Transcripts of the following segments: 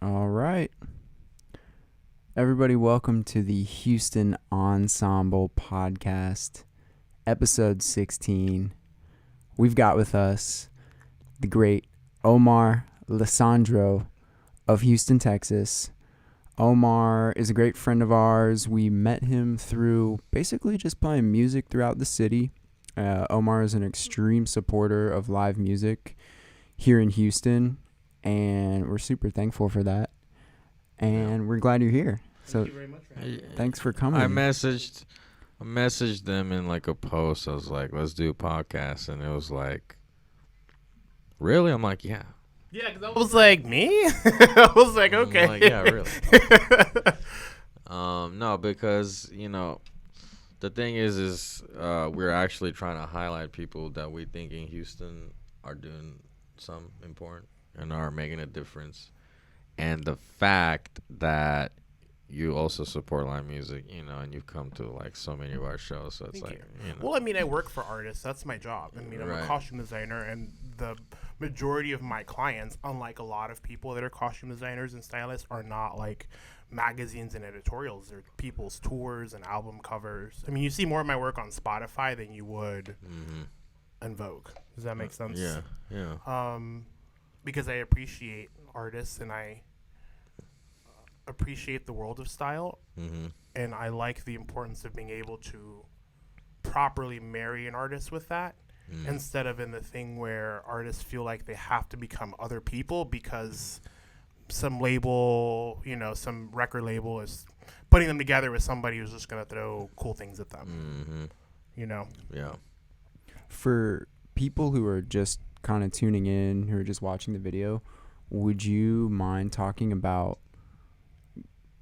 All right. Everybody, welcome to the Houston Ensemble podcast, episode 16. We've got with us the great Omar Lisandro of Houston, Texas. Omar is a great friend of ours. We met him through basically just playing music throughout the city. Omar is an extreme supporter of live music here in Houston, and we're super thankful for that. And we're glad you're here. So Thank you very much for having me. thanks for coming. I messaged them in like a post. I was like, "Let's do a podcast," and it was like, "Really?" I'm like, "Yeah." Yeah, because I was like, me? I was like, okay. I'm like, yeah, really. No, because the thing is we're actually trying to highlight people that we think in Houston are doing some important and are making a difference, and the fact that you also support live music, and you've come to like so many of our shows, so it's Thank like, you. Well, I mean, I work for artists. That's my job. I mean, I'm a Right. costume designer, and the majority of my clients, unlike a lot of people that are costume designers and stylists, are not like magazines and editorials. They're people's tours and album covers. I mean, you see more of my work on Spotify than you would in Vogue. Does that make sense? yeah. Because I appreciate artists and I appreciate the world of style, and I like the importance of being able to properly marry an artist with that, instead of in the thing where artists feel like they have to become other people because some label, some record label is putting them together with somebody who's just going to throw cool things at them. Yeah. For people who are just kind of tuning in, who are just watching the video, would you mind talking about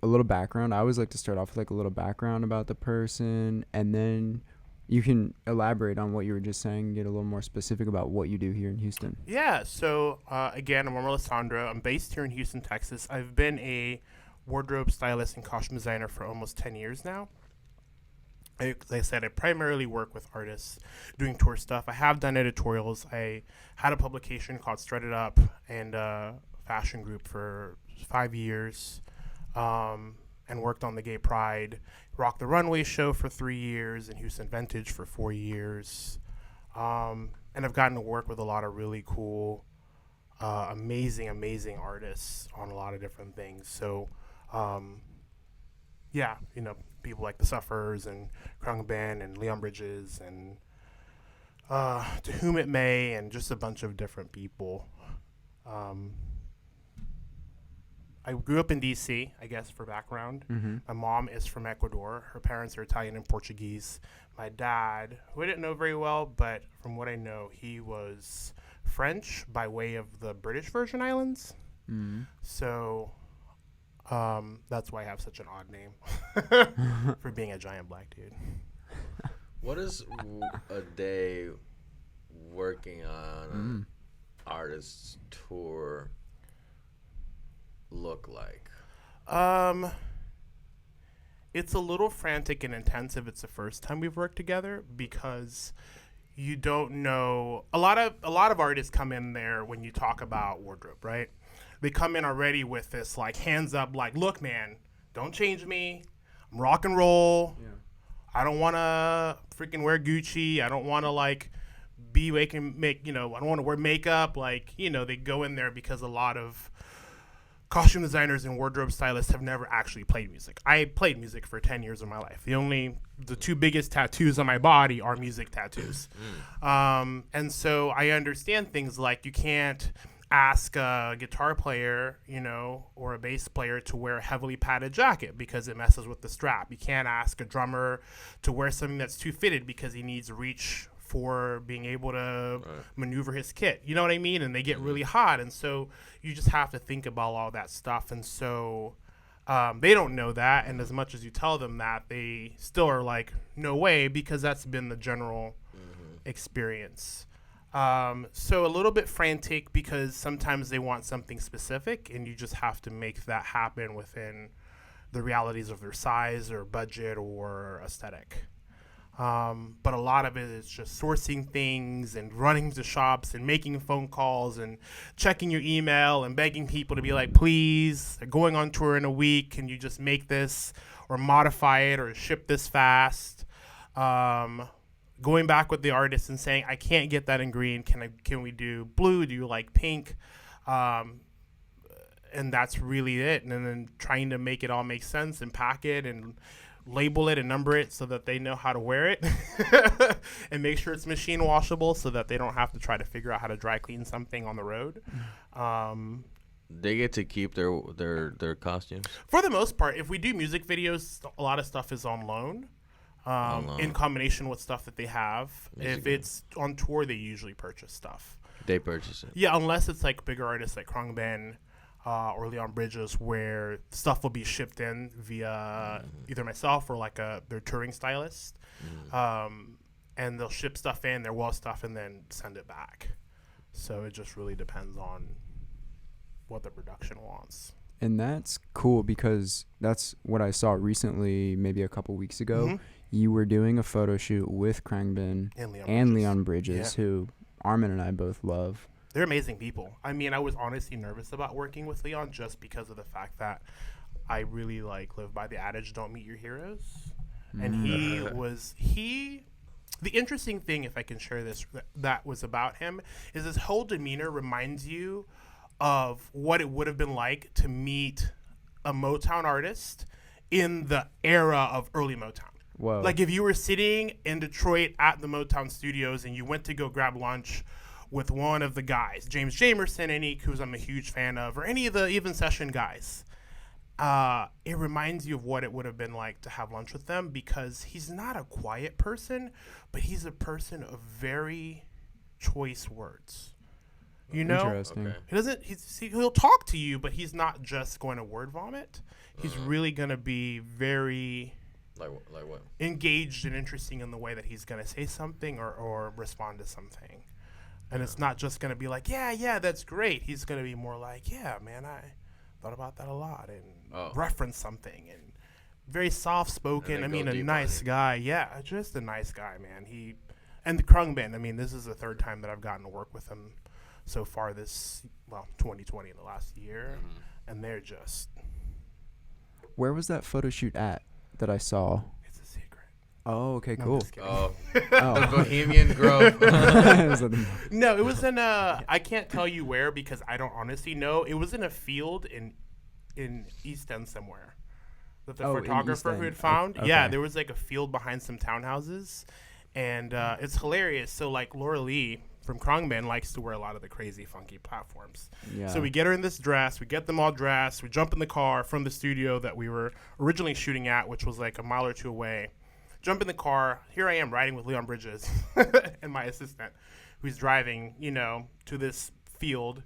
a little background? I always like to start off with like a little background about the person, and then you can elaborate on what you were just saying, get a little more specific about what you do here in Houston. Yeah, so again, I'm Omar Lisandro. I'm based here in Houston, Texas. I've been a wardrobe stylist and costume designer for almost 10 years now. Like I said, I primarily work with artists doing tour stuff. I have done editorials. I had a publication called Strutted Up and a fashion group for 5 years, and worked on the Gay Pride Rock the Runway show for 3 years and Houston Vintage for 4 years. And I've gotten to work with a lot of really cool, amazing artists on a lot of different things. So, people like The Sufferers and Khruangbin and Leon Bridges and To Whom It May and just a bunch of different people. I grew up in D.C., I guess, for background. My mom is from Ecuador. Her parents are Italian and Portuguese. My dad, who I didn't know very well, but from what I know, he was French by way of the British Virgin Islands. So that's why I have such an odd name for being a giant black dude. What is a day working on an artist's tour look like? It's a little frantic and intense if it's the first time we've worked together, because you don't know. A lot of artists come in there when you talk about wardrobe, right? They come in already with this like hands up, like, look, man, don't change me. I'm rock and roll. Yeah. I don't want to freaking wear Gucci. I don't want to like be I don't want to wear makeup. Like, they go in there because a lot of costume designers and wardrobe stylists have never actually played music. I played music for 10 years of my life. The two biggest tattoos on my body are music tattoos. And so I understand things like you can't ask a guitar player, or a bass player to wear a heavily padded jacket because it messes with the strap. You can't ask a drummer to wear something that's too fitted because he needs reach for being able to maneuver his kit. You know what I mean? And they get really hot. And so you just have to think about all that stuff. And so they don't know that. And as much as you tell them that, they still are like, no way, because that's been the general experience. So a little bit frantic because sometimes they want something specific and you just have to make that happen within the realities of their size or budget or aesthetic. But a lot of it is just sourcing things and running to shops and making phone calls and checking your email and begging people to be like, please, they're going on tour in a week. Can you just make this or modify it or ship this fast? Going back with the artist and saying, I can't get that in green. Can we do blue? Do you like pink? And that's really it. And then trying to make it all make sense and pack it and label it and number it so that they know how to wear it and make sure it's machine washable so that they don't have to try to figure out how to dry clean something on the road. They get to keep their costumes? For the most part, if we do music videos, a lot of stuff is on loan. In combination with stuff that they have. If it's on tour, they usually purchase stuff. They purchase it? Yeah, unless it's like bigger artists like Khruangbin or Leon Bridges, where stuff will be shipped in via either myself or like their touring stylist. And they'll ship stuff in, their wall stuff, and then send it back. So it just really depends on what the production wants. And that's cool because that's what I saw recently, maybe a couple weeks ago. You were doing a photo shoot with Khruangbin and Leon Bridges, who Armin and I both love. They're amazing people. I mean, I was honestly nervous about working with Leon just because of the fact that I really live by the adage, don't meet your heroes. And the interesting thing, if I can share this, that was about him, is his whole demeanor reminds you of what it would have been like to meet a Motown artist in the era of early Motown. Whoa. Like if you were sitting in Detroit at the Motown studios and you went to go grab lunch with one of the guys, James Jamerson, who's I'm a huge fan of, or any of the even session guys, it reminds you of what it would have been like to have lunch with them, because he's not a quiet person, but he's a person of very choice words. You know, Interesting. He doesn't. He'll talk to you, but he's not just going to word vomit. He's really going to be very like what engaged and interesting in the way that he's going to say something or respond to something. And it's not just going to be like, yeah, that's great. He's going to be more like, yeah, man, I thought about that a lot, and reference something, and very soft spoken. I mean, a nice guy. Yeah, just a nice guy, man. And the Khruangbin. I mean, this is the third time that I've gotten to work with him so far 2020, the last year, and they're just. Where was that photo shoot at that I saw? It's a secret. Oh, okay, No, cool. I'm just kidding. The Bohemian Grove. No, it was in I can't tell you where because I don't honestly know. It was in a field in East End somewhere that the photographer who had found. Okay. Yeah, there was like a field behind some townhouses, and it's hilarious. So like Laura Lee from Khruangbin likes to wear a lot of the crazy funky platforms. Yeah. So we get her in this dress, we get them all dressed, we jump in the car from the studio that we were originally shooting at, which was like a mile or two away. Jump in the car. Here I am riding with Leon Bridges and my assistant, who's driving, to this field,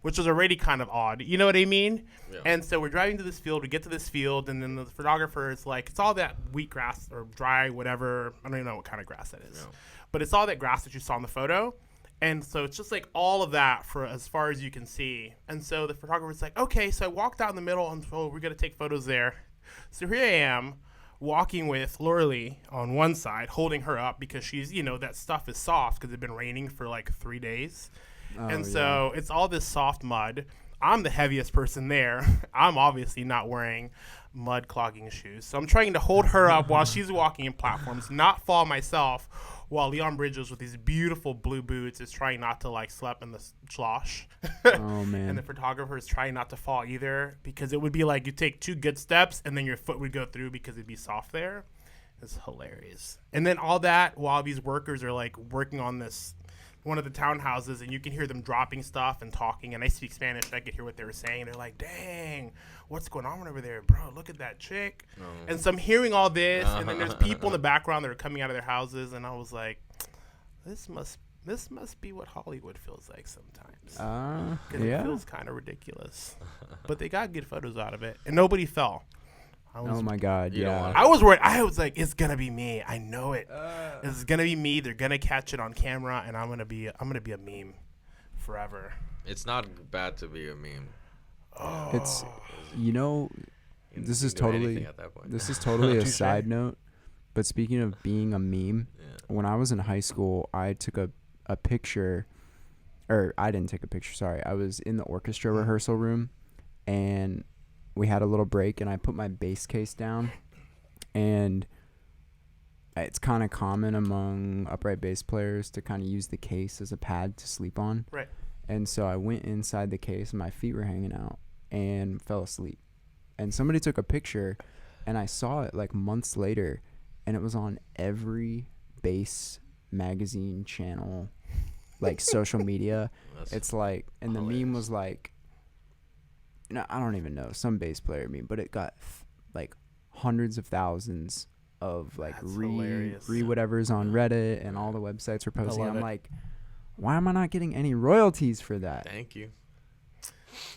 which was already kind of odd. You know what I mean? Yeah. And so we're driving to this field. We get to this field, and then the photographer is like, it's all that wheatgrass or dry, whatever. I don't even know what kind of grass that is. Yeah. But it's all that grass that you saw in the photo. And so it's just like all of that for as far as you can see. And so the photographer's like, okay, so I walked out in the middle, and we're going to take photos there. So here I am, walking with Laura Lee on one side, holding her up because she's, that stuff is soft because it's been raining for like 3 days. And so it's all this soft mud. I'm the heaviest person there. I'm obviously not wearing mud clogging shoes. So I'm trying to hold her up while she's walking in platforms, not fall myself, while Leon Bridges with these beautiful blue boots is trying not to slap in the slosh. Oh, man. And the photographer is trying not to fall either, because it would be like you take 2 good steps and then your foot would go through because it'd be soft there. It's hilarious. And then all that while these workers are working on this one of the townhouses, and you can hear them dropping stuff and talking, and I speak Spanish. I could hear what they were saying. They're like, dang, what's going on over there, bro? Look at that chick. And so I'm hearing all this, and then there's people in the background that are coming out of their houses, and I was like, this must be what Hollywood feels like sometimes. Because it feels kind of ridiculous. But they got good photos out of it, and nobody fell. Oh my God! Yeah, I was worried. I was like, "It's gonna be me. I know it. It's gonna be me. They're gonna catch it on camera, and I'm gonna be a meme forever." It's not bad to be a meme. Oh. It's this is totally a side note, But speaking of being a meme, when I was in high school, I took a picture, or I didn't take a picture, sorry. I was in the orchestra rehearsal room, and we had a little break, and I put my bass case down, and it's kind of common among upright bass players to kind of use the case as a pad to sleep on. Right. And so I went inside the case, and my feet were hanging out, and fell asleep. And somebody took a picture, and I saw it like months later, and it was on every bass magazine channel, like social media. It's like, and the meme was like, no, I don't even know, some bass player meme, but it got like hundreds of thousands of like re whatever's on Reddit, and all the websites were posting. I'm like, why am I not getting any royalties for that? Thank you.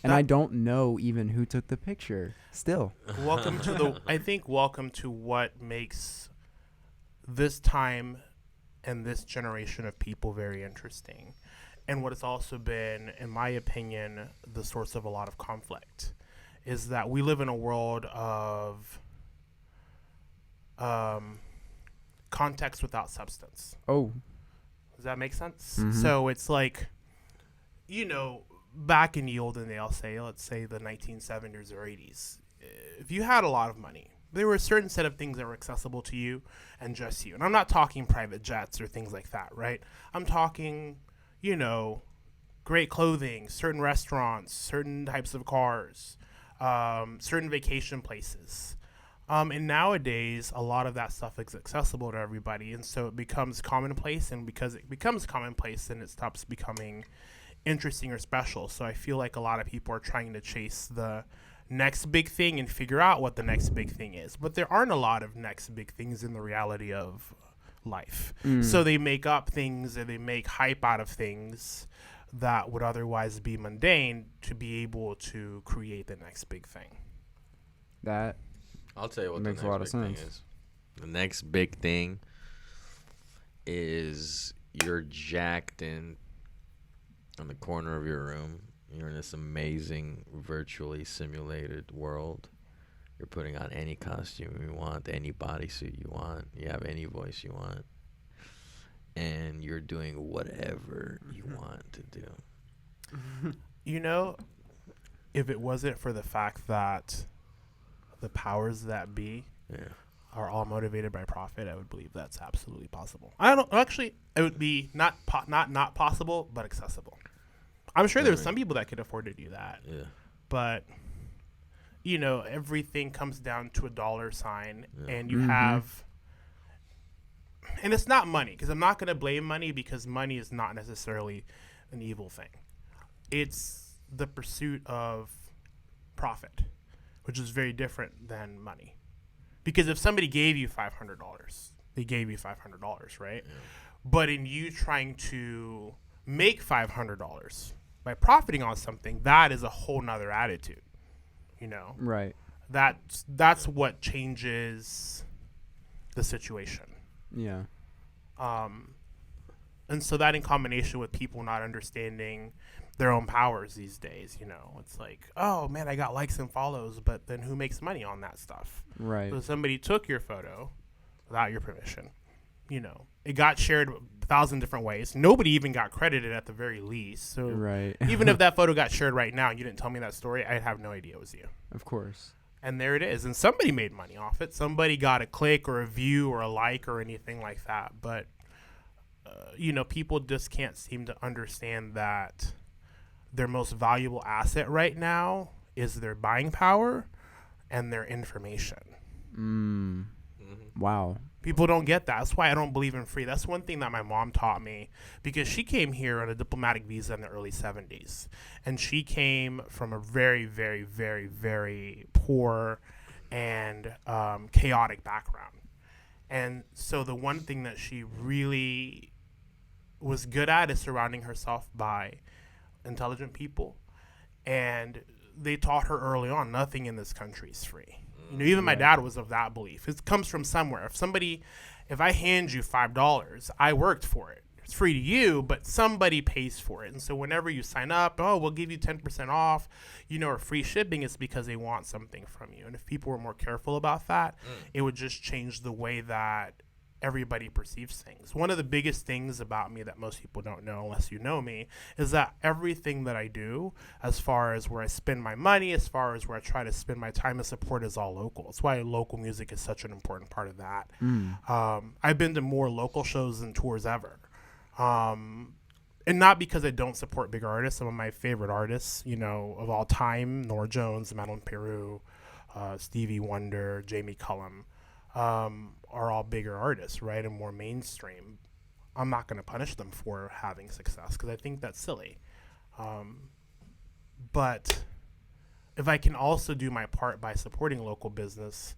And I don't know even who took the picture still. Welcome to what makes this time and this generation of people very interesting. And what has also been, in my opinion, the source of a lot of conflict is that we live in a world of context without substance. Oh. Does that make sense? Mm-hmm. So it's like, back in the olden days, let's say the 1970s or 80s, if you had a lot of money, there were a certain set of things that were accessible to you and just you. And I'm not talking private jets or things like that, right? I'm talking, great clothing, certain restaurants, certain types of cars, certain vacation places. And nowadays, a lot of that stuff is accessible to everybody. And so it becomes commonplace. And because it becomes commonplace, then it stops becoming interesting or special. So I feel like a lot of people are trying to chase the next big thing and figure out what the next big thing is. But there aren't a lot of next big things in the reality of life. So they make up things, and they make hype out of things that would otherwise be mundane to be able to create the next big thing. That I'll tell you what makes the a next lot of big sense. thing is. The next big thing is you're jacked in on the corner of your room. You're in this amazing virtually simulated world. You're putting on any costume you want, any bodysuit you want. You have any voice you want. And you're doing whatever you want to do. If it wasn't for the fact that the powers that be are all motivated by profit, I would believe that's absolutely possible. I don't actually. It would be not possible, but accessible. I'm sure there's some people that could afford to do that. Yeah. But everything comes down to a dollar sign, and you have. And it's not money, because I'm not going to blame money, because money is not necessarily an evil thing. It's the pursuit of profit, which is very different than money. Because if somebody gave you $500, they gave you $500, right? Yeah. But in you trying to make $500 by profiting on something, that is a whole nother attitude, Right. That's what changes the situation. Yeah. And so that, in combination with people not understanding their own powers these days, it's like, oh man, I got likes and follows, but then who makes money on that stuff? Right. So somebody took your photo without your permission. It got shared 1,000 different ways. Nobody even got credited at the very least. So right. Even if that photo got shared right now and you didn't tell me that story, I'd have no idea it was you. Of course. And there it is. And somebody made money off it. Somebody got a click or a view or a like or anything like that. But, people just can't seem to understand that their most valuable asset right now is their buying power and their information. Wow. People don't get that. That's why I don't believe in free. That's one thing that my mom taught me, because she came here on a diplomatic visa in the early 70s. And she came from a very, very, very, very poor and chaotic background. And so the one thing that she really was good at is surrounding herself by intelligent people. And they taught her early on, nothing in this country is free. Even my dad was of that belief. It comes from somewhere. If I hand you $5, I worked for it. It's free to you, but somebody pays for it. And so whenever you sign up, oh, we'll give you 10% off, or free shipping, it's because they want something from you. And if people were more careful about that, it would just change the way that everybody perceives things. One of the biggest things about me that most people don't know unless you know me is that everything that I do, as far as where I spend my money, as far as where I try to spend my time and support, is all local. That's why local music is such an important part of that. I've been to more local shows than tours ever. And not because I don't support big artists. Some of my favorite artists, of all time, Norah Jones, Madeline Peru, Stevie Wonder, Jamie Cullum, are all bigger artists, right, and more mainstream. I'm not going to punish them for having success because I think that's silly. But if I can also do my part by supporting local business,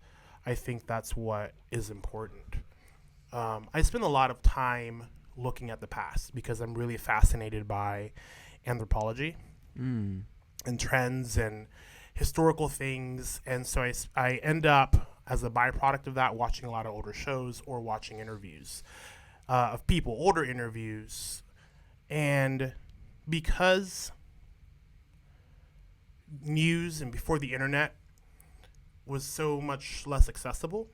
I think that's what is important. I spend a lot of time looking at the past because I'm really fascinated by anthropology and trends and historical things. And so I end up, as a byproduct of that, watching a lot of older shows or watching interviews of people, older interviews. And because news and before the internet was so much less accessible,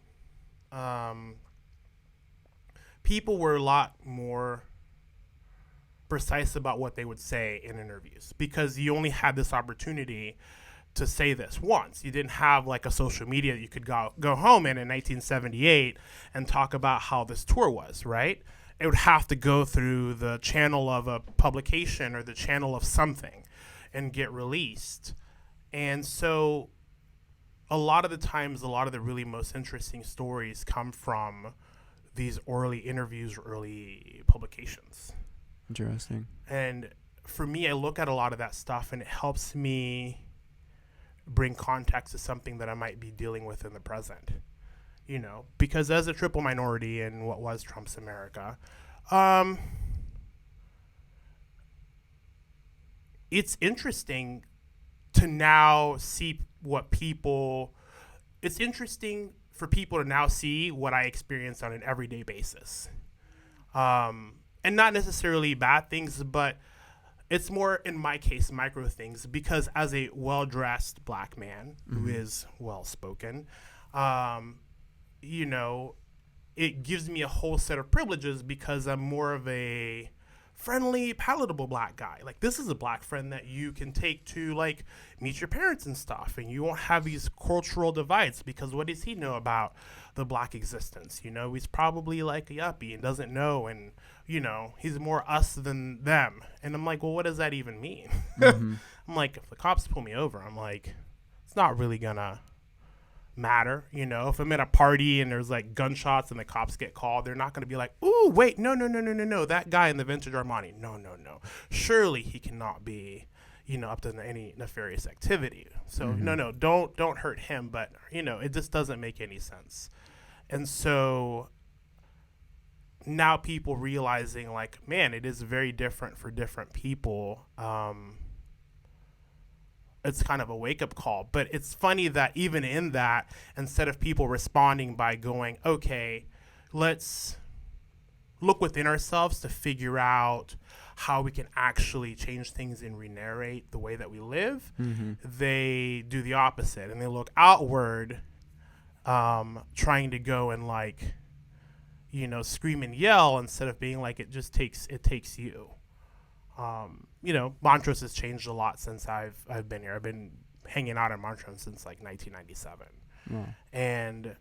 people were a lot more precise about what they would say in interviews because you only had this opportunity to say this once. You didn't have like a social media that you could go home in 1978 and talk about how this tour was, right? It would have to go through the channel of a publication or the channel of something and get released. And so a lot of the times, a lot of the really most interesting stories come from these early interviews or early publications. Interesting. And for me, I look at a lot of that stuff and it helps me bring context to something that I might be dealing with in the present, because as a triple minority in what was Trump's America, it's interesting to now see it's interesting for people to now see what I experience on an everyday basis. And not necessarily bad things, but it's more, in my case, micro things, because as a well-dressed black man who is well-spoken, it gives me a whole set of privileges because I'm more of a friendly, palatable black guy. Like, this is a black friend that you can take to, like, meet your parents and stuff, and you won't have these cultural divides because what does he know about the black existence? He's probably like a yuppie and doesn't know, and he's more us than them. And I'm like, well, what does that even mean? I'm like, if the cops pull me over, I'm like, it's not really gonna matter. If I'm at a party and there's like gunshots and the cops get called, they're not gonna be like, ooh, wait, no, that guy in the vintage Armani, no, surely he cannot be up to any nefarious activity. So no, don't hurt him. But it just doesn't make any sense. And so now people realizing, like, man, it is very different for different people. It's kind of a wake-up call. But it's funny that even in that, instead of people responding by going, okay, let's look within ourselves to figure out how we can actually change things and re-narrate the way that we live, they do the opposite. And they look outward, trying to go and, like, scream and yell instead of being like, it takes you. Montrose has changed a lot since I've been here. I've been hanging out in Montrose since like 1997. Wow. And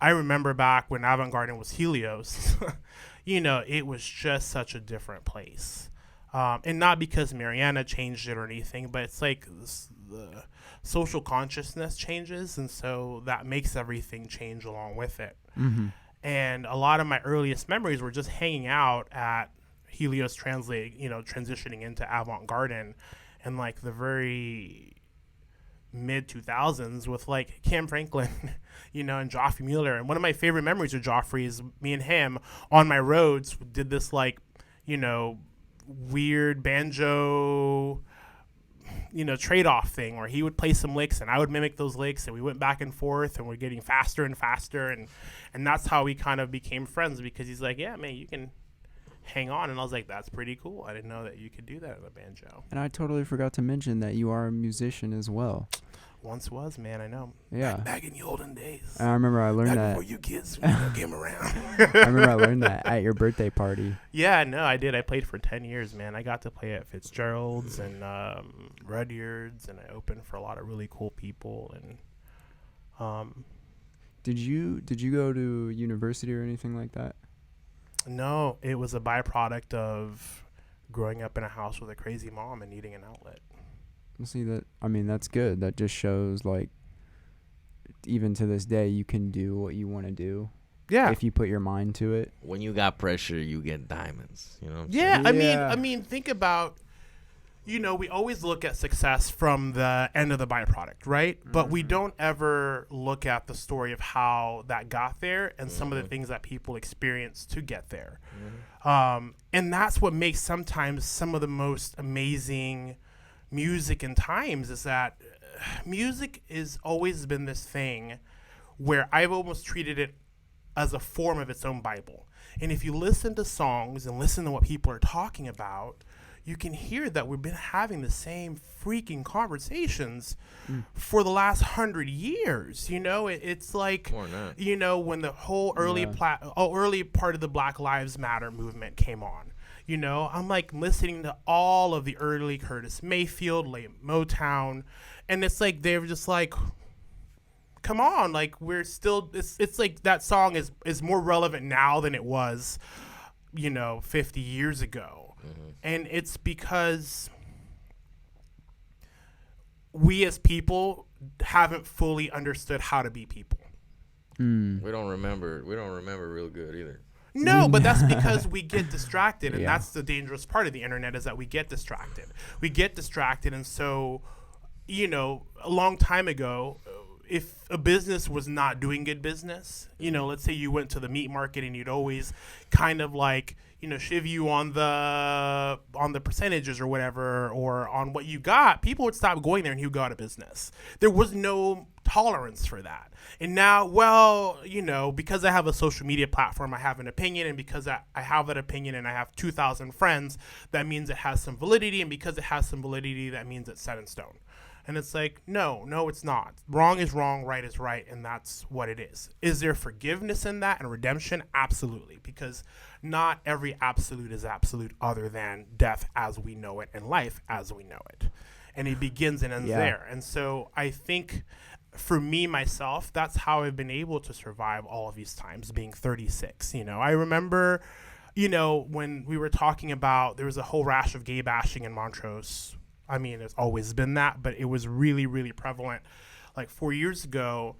I remember back when Avant-Garden was Helios, it was just such a different place. And not because Mariana changed it or anything, but it's like the social consciousness changes. And so that makes everything change along with it. And a lot of my earliest memories were just hanging out at Helios transitioning into Avant-Garden in like the very mid 2000s with like Cam Franklin, and Joffrey Mueller. And one of my favorite memories of Joffrey is me and him on my roads did this like, weird banjo, trade-off thing where he would play some licks and I would mimic those licks, and we went back and forth and we're getting faster and faster. And that's how we kind of became friends, because he's like, yeah, man, you can hang on. And I was like, that's pretty cool. I didn't know that you could do that on a banjo. And I totally forgot to mention that you are a musician as well. Once was, man, I know. Yeah. Back in the olden days. And I remember I learned that. Before you kids came around. I remember I learned that at your birthday party. Yeah, no, I did. I played for 10 years, man. I got to play at Fitzgerald's and Rudyard's, and I opened for a lot of really cool people. And Did you go to university or anything like that? no, it was a byproduct of growing up in a house with a crazy mom and needing an outlet. See that? I mean, that's good. That just shows like, even to this day, you can do what you want to do. Yeah. If you put your mind to it. When you got pressure, you get diamonds. You know. What I'm Yeah, saying? I mean, think about, we always look at success from the end of the byproduct, right? But we don't ever look at the story of how that got there and some of the things that people experience to get there. And that's what makes sometimes some of the most amazing music in times, is that music has always been this thing where I've almost treated it as a form of its own Bible. And if you listen to songs and listen to what people are talking about, you can hear that we've been having the same freaking conversations for the last 100 years. It's like, More than that. When the whole early part of the Black Lives Matter movement came on. I'm like listening to all of the early Curtis Mayfield, late Motown, and it's like they're just like, come on, like we're still. It's like that song is more relevant now than it was, 50 years ago, and it's because we as people haven't fully understood how to be people. We don't remember real good either. No, but that's because we get distracted, and Yeah. that's the dangerous part of the internet, is that we get distracted. And so, a long time ago, if a business was not doing good business, let's say you went to the meat market and you'd always kind of like, shiv you on the percentages or whatever, or on what you got, people would stop going there and you go out of business. There was no tolerance for that. And now, because I have a social media platform, I have an opinion, and because I have that opinion and I have 2,000 friends, that means it has some validity, and because it has some validity, that means it's set in stone. And it's like, no, it's not. Wrong is wrong, right is right, and that's what it is. Is there forgiveness in that and redemption? Absolutely, because not every absolute is absolute other than death as we know it and life as we know it. And it begins and ends there. And so I think for me, myself, that's how I've been able to survive all of these times, being 36. I remember, when we were talking about, there was a whole rash of gay bashing in Montrose. I mean, there's always been that, but it was really, really prevalent like 4 years ago.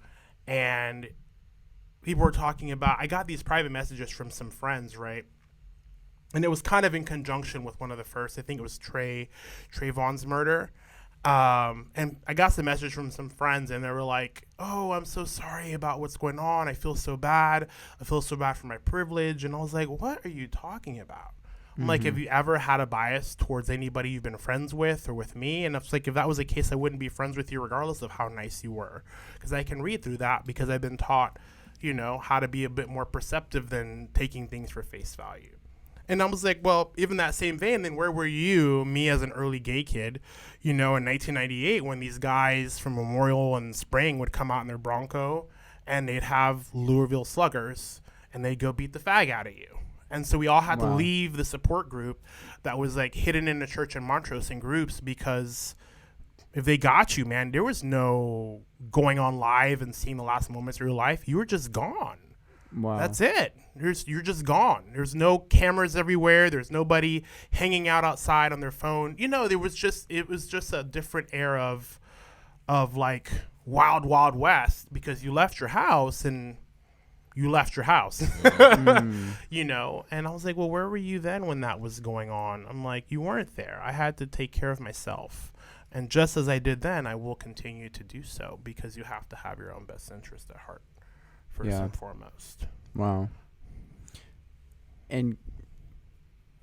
And people were talking about, I got these private messages from some friends, right? And it was kind of in conjunction with one of the first, I think it was Trayvon's murder. And I got some message from some friends, and they were like, oh, I'm so sorry about what's going on. I feel so bad. I feel so bad for my privilege. And I was like, what are you talking about? I'm like, have you ever had a bias towards anybody you've been friends with or with me? And it's like, if that was the case, I wouldn't be friends with you regardless of how nice you were. Because I can read through that, because I've been taught, how to be a bit more perceptive than taking things for face value. And I was like, well, even that same vein, then where were you, me as an early gay kid, in 1998, when these guys from Memorial and Spring would come out in their Bronco and they'd have Louisville Sluggers and they'd go beat the fag out of you. And so we all had to leave the support group that was like hidden in a church in Montrose in groups, because if they got you, man, there was no going on live and seeing the last moments of your life. You were just gone. Wow. That's it. You're just gone. There's no cameras everywhere. There's nobody hanging out outside on their phone. It was just a different era of like wild, wild west, because you left your house and you left your house, and I was like, well, where were you then when that was going on? I'm like, you weren't there. I had to take care of myself. And just as I did then, I will continue to do so, because you have to have your own best interest at heart first and foremost. Wow. And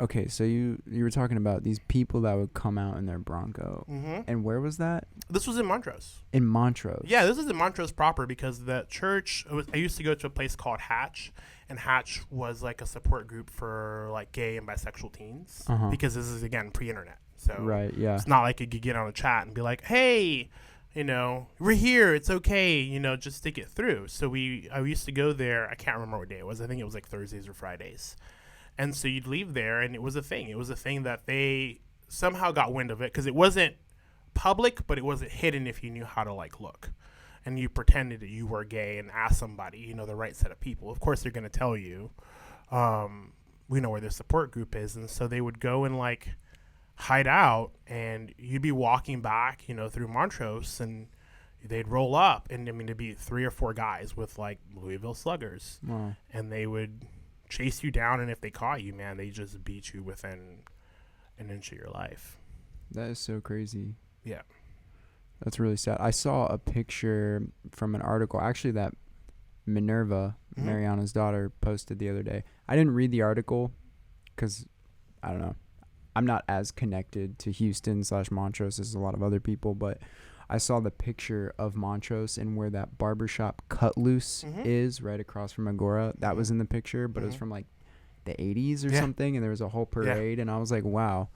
Okay, so you were talking about these people that would come out in their Bronco. Mm-hmm. And where was that? This was in Montrose. In Montrose. Yeah, this is in Montrose proper because the church. I used to go to a place called Hatch, and Hatch was like a support group for like gay and bisexual teens. Uh-huh. Because this is again pre-internet, so Right, yeah. it's not like you could get on a chat and be like, "Hey, we're here. It's okay. Just stick it through." So I used to go there. I can't remember what day it was. I think it was like Thursdays or Fridays. And so you'd leave there, and it was a thing. It was a thing that they somehow got wind of it because it wasn't public, but it wasn't hidden if you knew how to like look. And you pretended that you were gay and asked somebody, the right set of people. Of course, they're going to tell you, we know where their support group is. And so they would go and like hide out, and you'd be walking back, through Montrose, and they'd roll up. And I mean, it'd be 3 or 4 guys with like Louisville Sluggers. Wow. And they would chase you down. And if they caught you, man, they just beat you within an inch of your life. That is so crazy. Yeah. That's really sad. I saw a picture from an article, actually, that Minerva, Mhm. Mariana's daughter, posted the other day. I didn't read the article because, I don't know, I'm not as connected to Houston/Montrose as a lot of other people, but I saw the picture of Montrose and where that barbershop Cut Loose Mhm. is right across from Agora. That was Mhm. in the picture, but it was Mhm. from like the 80s or Yeah. something, and there was a whole parade, and I was like, wow,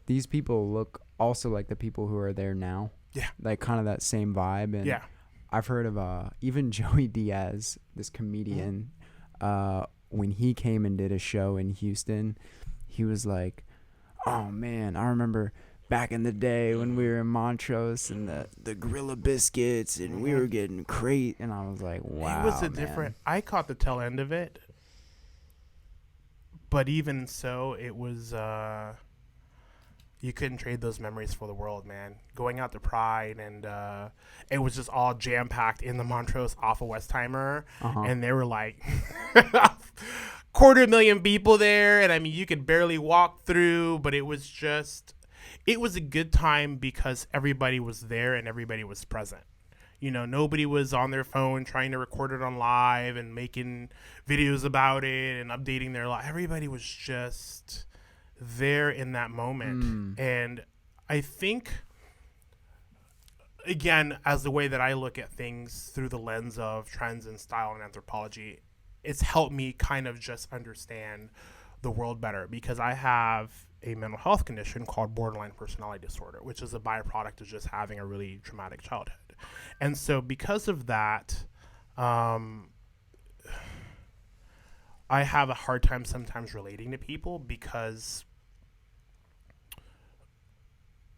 these people look also like the people who are there now. Yeah. Like kind of that same vibe. And Yeah. I've heard of even Joey Diaz, this comedian, when he came and did a show in Houston, he was like, oh man, I remember back in the day when we were in Montrose and the Gorilla Biscuits and we were getting crate, and I was like, wow. It was a man. different. I caught the tail end of it, but even so, it was. You couldn't trade those memories for the world, man. Going out to Pride, and it was just all jam packed in the Montrose off of Westheimer, and there were like 250,000 people there, and I mean you could barely walk through, but it was a good time because everybody was there and everybody was present. Nobody was on their phone trying to record it on live and making videos about it and updating their life. Everybody was just there in that moment. And I think, again, as the way that I look at things through the lens of trends and style and anthropology, it's helped me kind of just understand the world better because I have a mental health condition called borderline personality disorder, which is a byproduct of just having a really traumatic childhood. And so because of that, I have a hard time sometimes relating to people because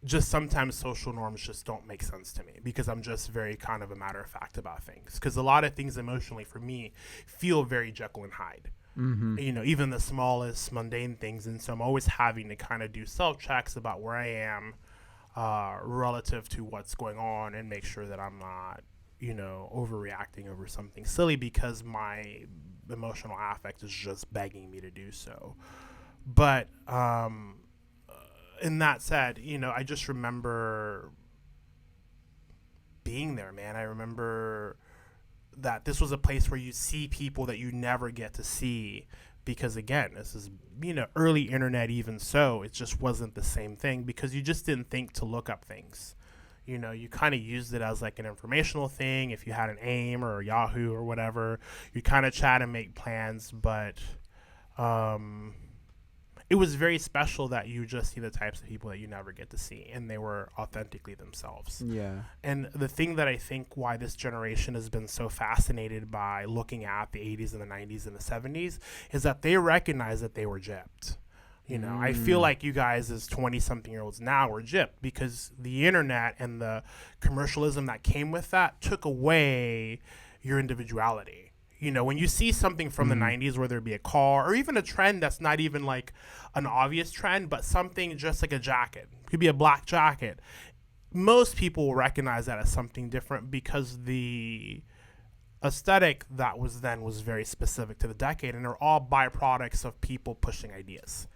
just sometimes social norms just don't make sense to me because I'm just very kind of a matter of fact about things. Because a lot of things emotionally for me feel very Jekyll and Hyde. Mm-hmm. Even the smallest mundane things. And so I'm always having to kind of do self-checks about where I am relative to what's going on and make sure that I'm not, overreacting over something silly because my emotional affect is just begging me to do so. But in that said, I just remember being there, man. I remember that this was a place where you see people that you never get to see because, again, this is, early internet. Even so, it just wasn't the same thing because you just didn't think to look up things. You kind of used it as like an informational thing. If you had an AIM or a Yahoo or whatever, you kind of chat and make plans. But it was very special that you just see the types of people that you never get to see, and they were authentically themselves. Yeah. And the thing that I think why this generation has been so fascinated by looking at the 80s and the 90s and the 70s is that they recognize that they were gypped. I feel like you guys as 20-something-year-olds now were gypped because the internet and the commercialism that came with that took away your individuality. When you see something from the 90s, whether it be a car or even a trend that's not even like an obvious trend, but something just like a jacket, it could be a black jacket. Most people will recognize that as something different because the aesthetic that was then was very specific to the decade, and they're all byproducts of people pushing ideas.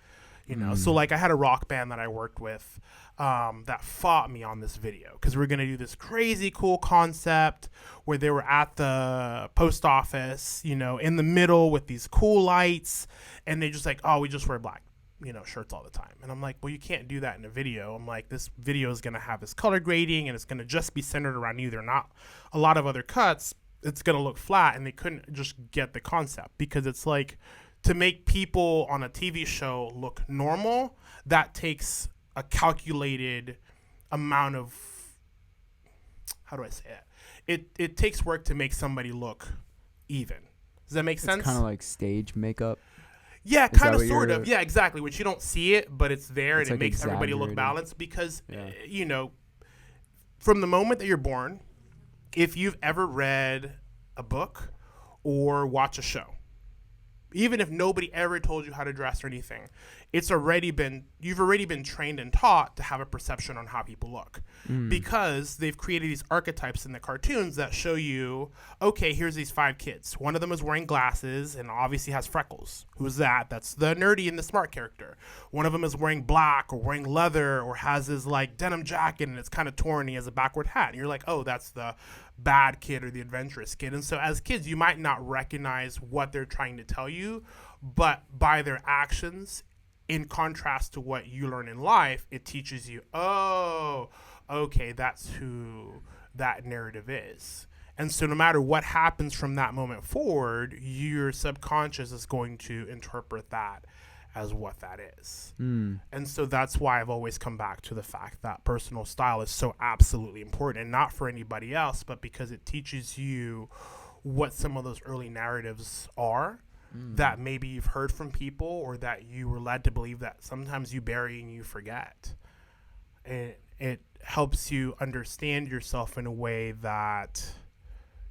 So like I had a rock band that I worked with that fought me on this video because we were going to do this crazy cool concept where they were at the post office, in the middle with these cool lights, and they just like, oh, we just wear black. shirts all the time. And I'm like, well, you can't do that in a video. I'm like, this video is going to have this color grading and it's going to just be centered around you. There are not a lot of other cuts. It's going to look flat. And they couldn't just get the concept, because it's like, to make people on a TV show look normal, that takes a calculated amount of, how do I say it? It takes work to make somebody look even. Does that make sense? It's kind of like stage makeup. Yeah, kind of, sort of. Yeah, exactly. Which you don't see it, but it's there, and it like makes everybody look exaggerated. balanced, because, from the moment that you're born, if you've ever read a book or watch a show, even if nobody ever told you how to dress or anything, you've already been trained and taught to have a perception on how people look, because they've created these archetypes in the cartoons that show you, okay, here's these 5 kids. One of them is wearing glasses and obviously has freckles. Who's that? That's the nerdy and the smart character. One of them is wearing black or wearing leather or has his like denim jacket and it's kind of torn and he has a backward hat. And you're like, oh, that's the bad kid or the adventurous kid. And so as kids, you might not recognize what they're trying to tell you, but by their actions, in contrast to what you learn in life, it teaches you, oh, okay, that's who that narrative is. And so no matter what happens from that moment forward, your subconscious is going to interpret that as what that is. And so that's why I've always come back to the fact that personal style is so absolutely important, and not for anybody else, but because it teaches you what some of those early narratives are that maybe you've heard from people, or that you were led to believe that sometimes you bury and you forget. And it helps you understand yourself in a way that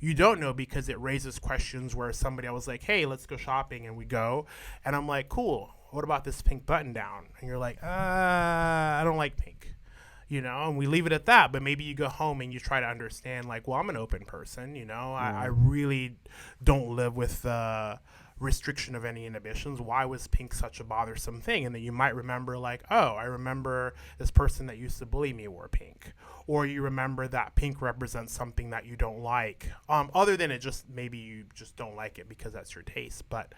you don't know, because it raises questions where I was like, hey, let's go shopping, and we go, and I'm like, cool, what about this pink button down? And you're like, I don't like pink, and we leave it at that. But maybe you go home and you try to understand, like, well, I'm an open person, I really don't live with restriction of any inhibitions. Why was pink such a bothersome thing? And then you might remember, like, oh, I remember this person that used to bully me wore pink. Or you remember that pink represents something that you don't like, other than it just, maybe you just don't like it because that's your taste. But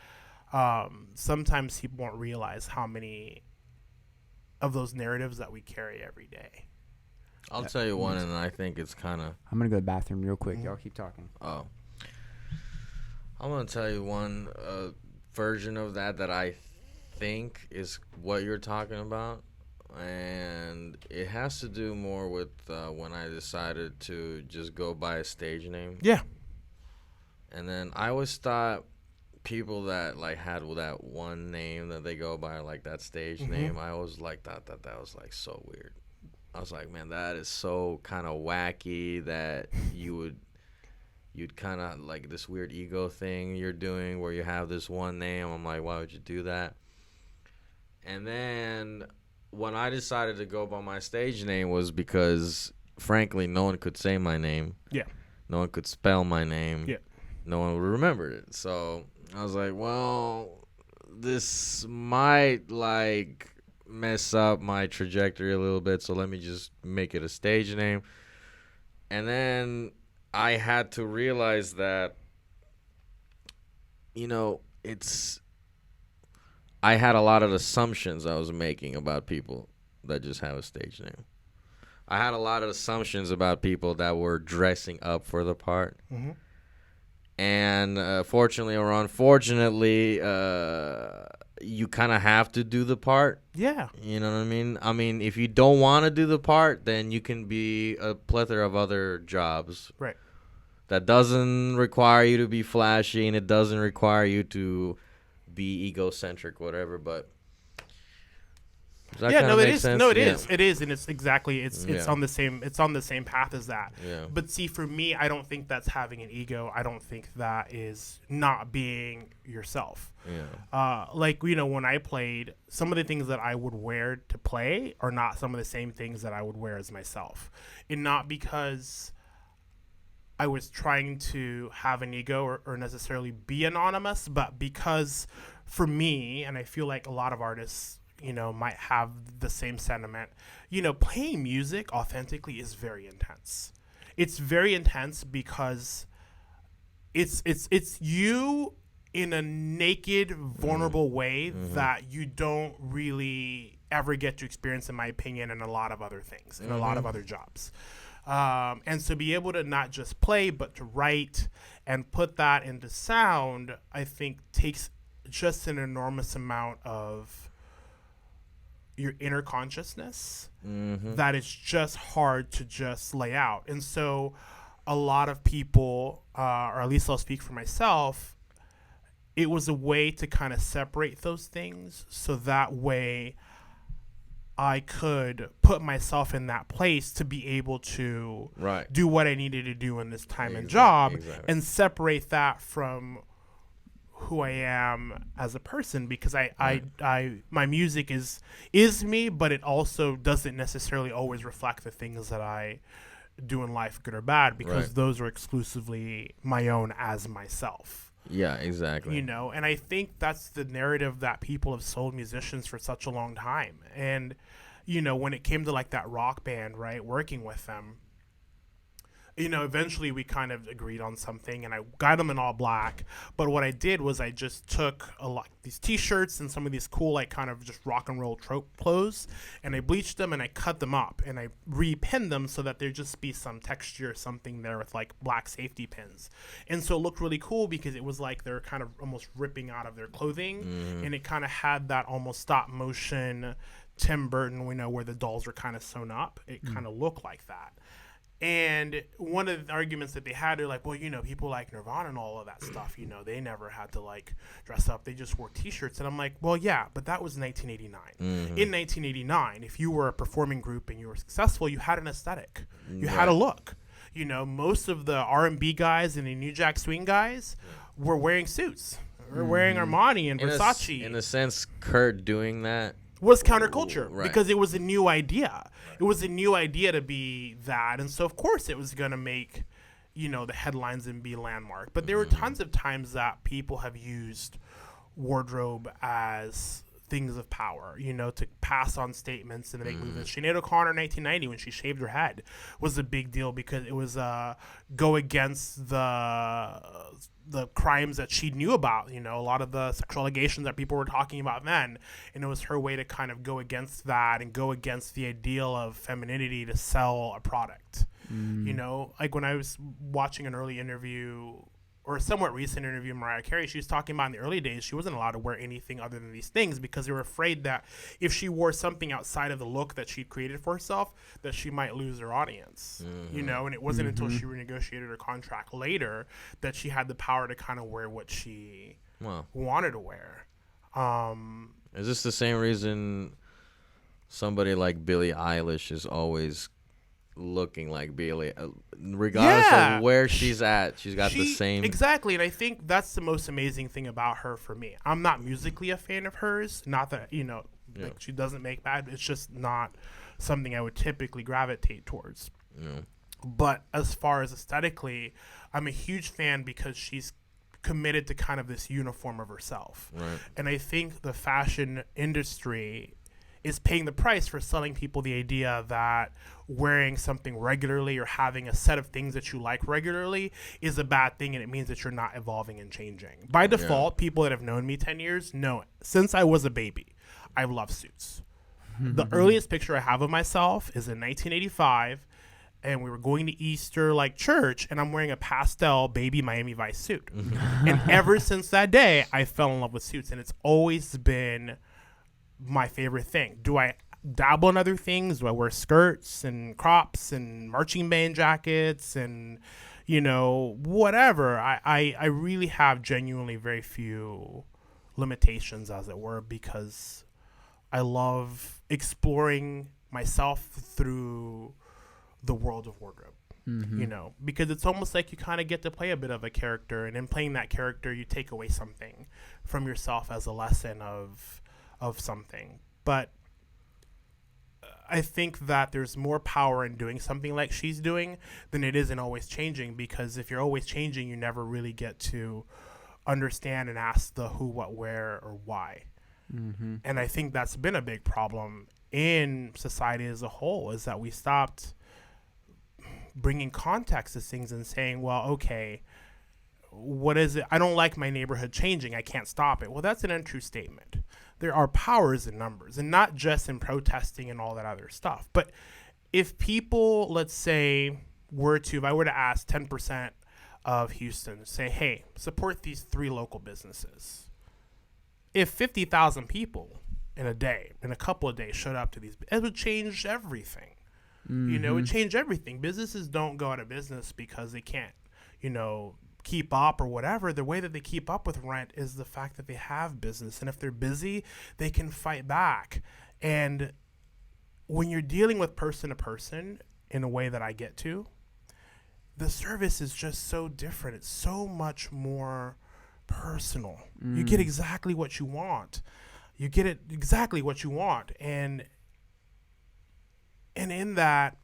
sometimes people won't realize how many of those narratives that we carry every day. I'll tell you one, and I think it's kind of... I'm going to go to the bathroom real quick. Y'all keep talking. Oh. I'm going to tell you one version of that I think is what you're talking about. And it has to do more with when I decided to just go by a stage name. Yeah. And then I always thought people that like had that one name that they go by, like that stage name, I always like that was like so weird. I was like, man, that is so kind of wacky that you'd kind of like this weird ego thing you're doing where you have this one name. I'm like, why would you do that? And then when I decided to go by my stage name was because, frankly, no one could say my name. Yeah. No one could spell my name. Yeah. No one would remember it. So I was like, well, this might like mess up my trajectory a little bit, so let me just make it a stage name. And then I had to realize that, I had a lot of assumptions I was making about people that just have a stage name. I had a lot of assumptions about people that were dressing up for the part. Mm-hmm. And fortunately or unfortunately, you kind of have to do the part. Yeah. You know what I mean? I mean, if you don't want to do the part, then you can be a plethora of other jobs. Right. That doesn't require you to be flashy, and it doesn't require you to be egocentric, whatever. But yeah, no, it is. Sense? No, it Yeah. is. It is, and it's exactly it's on the same path as that. Yeah. But see, for me, I don't think that's having an ego. I don't think that is not being yourself. Yeah. Like, when I played, some of the things that I would wear to play are not some of the same things that I would wear as myself, and not because I was trying to have an ego or necessarily be anonymous, but because for me, and I feel like a lot of artists, might have the same sentiment, playing music authentically is very intense. It's very intense because it's you in a naked, vulnerable way that you don't really ever get to experience, in my opinion, in a lot of other things, in a lot of other jobs. And so be able to not just play, but to write and put that into sound, I think takes just an enormous amount of your inner consciousness that is just hard to just lay out. And so a lot of people, or at least I'll speak for myself, it was a way to kind of separate those things, so that way I could put myself in that place to be able to do what I needed to do in this time and job, and separate that from who I am as a person, because I my music is me, but it also doesn't necessarily always reflect the things that I do in life, good or bad, because those are exclusively my own as myself. Yeah, exactly. You know, and I think that's the narrative that people have sold musicians for such a long time. And, you know, when it came to like that rock band, right, working with them, you know, eventually we kind of agreed on something, and I got them in all black. But what I did was I just took a lot these T-shirts and some of these cool, like, kind of just rock and roll trope clothes, and I bleached them and I cut them up and I repinned them so that there'd just be some texture or something there with like black safety pins. And so it looked really cool because it was like they're kind of almost ripping out of their clothing, and it kind of had that almost stop motion Tim Burton, we know, where the dolls are kind of sewn up. It kind of looked like that. And one of the arguments that they had, they're like, well, you know, people like Nirvana and all of that stuff, you know, they never had to like dress up. They just wore T-shirts. And I'm like, well, yeah, but that was 1989. In 1989, if you were a performing group and you were successful, you had an aesthetic. You had a look. You know, most of the R&B guys and the New Jack Swing guys were wearing suits. Or wearing Armani and Versace. In a sense, Kurt doing that was counterculture, because it was a new idea. It was a new idea to be that. And so, of course, it was going to make, you know, the headlines and be landmark. But there were tons of times that people have used wardrobe as things of power, you know, to pass on statements and to make movements. Sinead O'Connor in 1990, when she shaved her head, was a big deal because it was go against the crimes that she knew about, you know, a lot of the sexual allegations that people were talking about then. And it was her way to kind of go against that and go against the ideal of femininity to sell a product. You know, like when I was watching an early interview or a somewhat recent interview of Mariah Carey, she was talking about in the early days, she wasn't allowed to wear anything other than these things because they were afraid that if she wore something outside of the look that she'd created for herself, that she might lose her audience, you know, and it wasn't until she renegotiated her contract later that she had the power to kind of wear what she wanted to wear. Is this the same reason somebody like Billie Eilish is always looking like Billie, regardless of where she's at? She's got the same. Exactly, and I think that's the most amazing thing about her for me. I'm not musically a fan of hers. Not that, you know, like she doesn't make bad. It's just not something I would typically gravitate towards. But as far as aesthetically, I'm a huge fan because she's committed to kind of this uniform of herself. And I think the fashion industry is paying the price for selling people the idea that wearing something regularly or having a set of things that you like regularly is a bad thing, and it means that you're not evolving and changing. By default, people that have known me 10 years know it. Since I was a baby, I love suits. The earliest picture I have of myself is in 1985, and we were going to Easter like church, and I'm wearing a pastel baby Miami Vice suit. And ever since that day, I fell in love with suits, and it's always been my favorite thing. Do I dabble in other things? Do I wear skirts and crops and marching band jackets and, you know, whatever? I really have genuinely very few limitations, as it were, because I love exploring myself through the world of wardrobe. You know, because it's almost like you kind of get to play a bit of a character, and in playing that character, you take away something from yourself as a lesson of something. But I think that there's more power in doing something like she's doing than it is in always changing, because if you're always changing, you never really get to understand and ask the who, what, where, or why. And I think that's been a big problem in society as a whole, is that we stopped bringing context to things and saying, well, okay, what is it? I don't like my neighborhood changing. I can't stop it. Well, that's an untrue statement. There are powers in numbers, and not just in protesting and all that other stuff. But if people, let's say, if I were to ask 10% of Houston, say, hey, support these 3 local businesses. If 50,000 people in a couple of days showed up to these, it would change everything. Mm-hmm. It would change everything. Businesses don't go out of business because they can't, keep up or whatever. The way that they keep up with rent is the fact that they have business. And if they're busy, they can fight back. And when you're dealing with person to person in a way that I get to, the service is just so different. It's so much more personal. You get exactly what you want. You get it exactly what you want. And in that,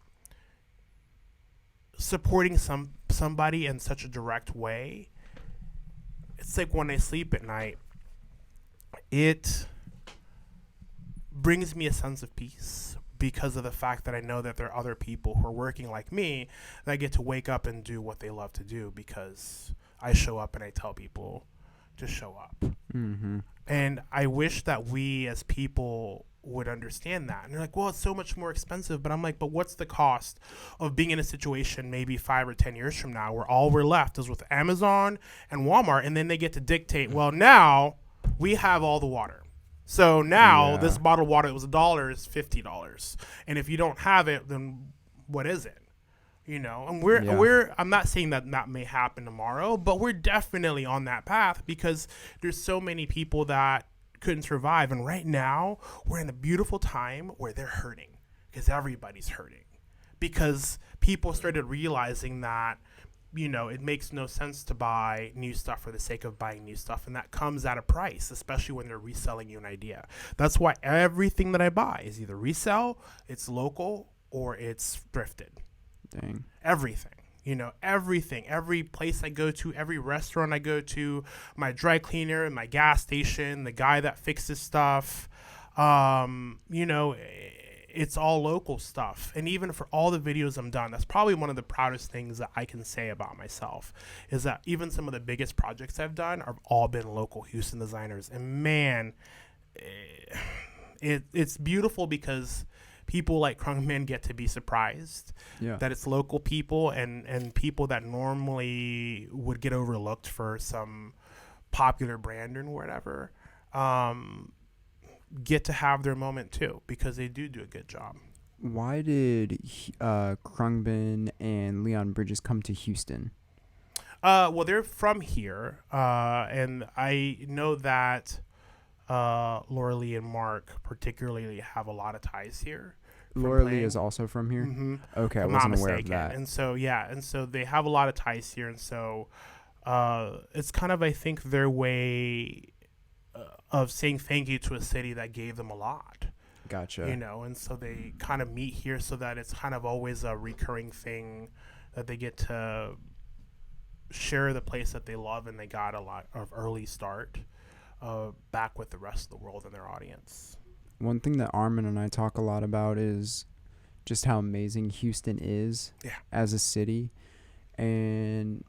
supporting somebody in such a direct way, it's like when I sleep at night, it brings me a sense of peace because of the fact that I know that there are other people who are working like me that get to wake up and do what they love to do because I show up and I tell people to show up. Mm-hmm. And I wish that we as people would understand that. And they're like, well, it's so much more expensive. But I'm like, but what's the cost of being in a situation maybe 5 or 10 years from now where all we're left is with Amazon and Walmart, and then they get to dictate, well, now we have all the water. So now this bottled water that was $1 is $50. And if you don't have it, then what is it? And I'm not saying that may happen tomorrow, but we're definitely on that path because there's so many people that couldn't survive. And right now we're in a beautiful time where they're hurting because everybody's hurting because people started realizing that, it makes no sense to buy new stuff for the sake of buying new stuff. And that comes at a price, especially when they're reselling you an idea. That's why everything that I buy is either resell, it's local, or it's thrifted. Dang. Everything. Everything, every place I go to, every restaurant I go to, my dry cleaner, my gas station, the guy that fixes stuff, it's all local stuff. And even for all the videos I'm done, that's probably one of the proudest things that I can say about myself is that even some of the biggest projects I've done have all been local Houston designers. And man, it's beautiful because people like Khruangbin get to be surprised that it's local people and people that normally would get overlooked for some popular brand or whatever get to have their moment too because they do a good job. Why did Khruangbin and Leon Bridges come to Houston? Well, they're from here, and I know that Laura Lee and Mark particularly have a lot of ties here. Laura Lee is also from here? Mm-hmm. Okay, I wasn't aware of that. And so they have a lot of ties here, and so it's kind of, I think, their way of saying thank you to a city that gave them a lot. Gotcha. And so they kind of meet here so that it's kind of always a recurring thing that they get to share the place that they love, and they got a lot of early start back with the rest of the world and their audience. One thing that Armin and I talk a lot about is just how amazing Houston is as a city. And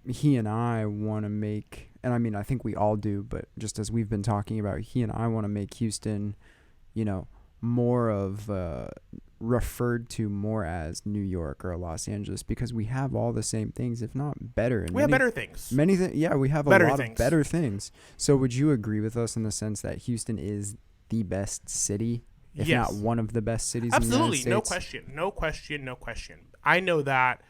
he and I want to make, and I mean, I think we all do, but just as we've been talking about, he and I want to make Houston, more of referred to more as New York or Los Angeles because we have all the same things, if not better. And we have better things. We have a lot of better things. So would you agree with us in the sense that Houston is the best city, if not one of the best cities in the United States? No question. I know that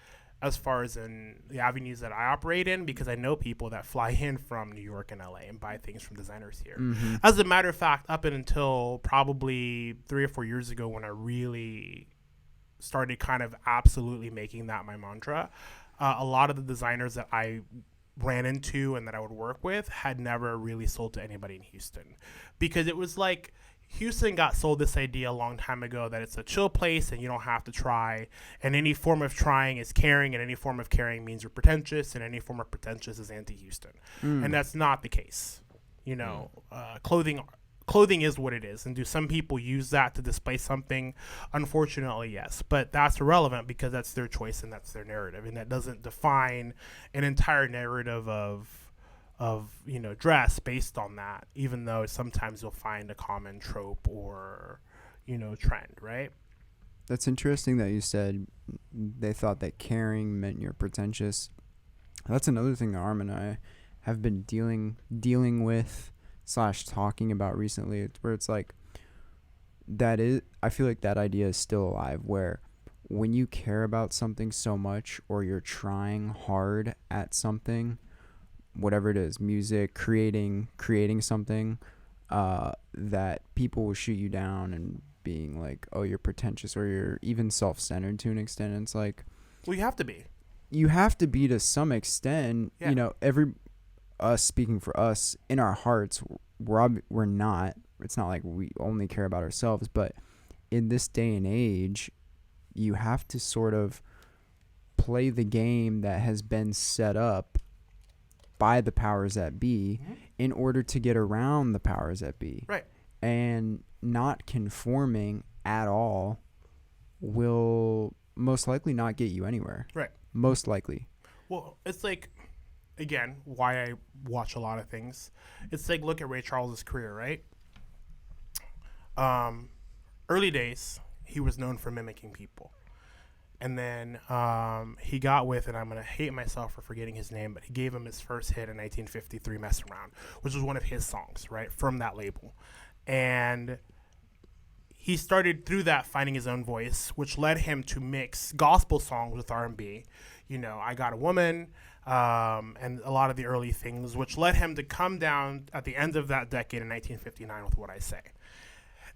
as far as in the avenues that I operate in because I know people that fly in from New York and LA and buy things from designers here. Mm-hmm. As a matter of fact, up until probably 3 or 4 years ago when I really started kind of absolutely making that my mantra, a lot of the designers that I ran into and that I would work with had never really sold to anybody in Houston because it was like Houston got sold this idea a long time ago that it's a chill place and you don't have to try, and any form of trying is caring, and any form of caring means you're pretentious, and any form of pretentious is anti-Houston. And that's not the case. Clothing clothing is what it is. And do some people use that to display something? Unfortunately, yes. But that's irrelevant because that's their choice and that's their narrative. And that doesn't define an entire narrative of dress based on that, even though sometimes you'll find a common trope or, trend, right? That's interesting that you said they thought that caring meant you're pretentious. That's another thing that Arm and I have been dealing with / talking about recently. It's where it's like I feel like that idea is still alive, where when you care about something so much or you're trying hard at something, whatever it is, music, creating something, that people will shoot you down and being like, oh, you're pretentious, or you're even self-centered to an extent. And it's like, well, you have to be to some extent. Yeah. Speaking for us, in our hearts, we're not. It's not like we only care about ourselves, but in this day and age, you have to sort of play the game that has been set up by the powers that be in order to get around the powers that be. Right. And not conforming at all will most likely not get you anywhere. Right. Most likely. Well, it's like, again, why I watch a lot of things. It's like, look at Ray Charles's career, right? Early days, he was known for mimicking people. And then he got with, and I'm going to hate myself for forgetting his name, but he gave him his first hit in 1953, Mess Around, which was one of his songs, right, from that label. And he started through that finding his own voice, which led him to mix gospel songs with R&B. I Got a Woman, and a lot of the early things, which led him to come down at the end of that decade in 1959 with What I Say.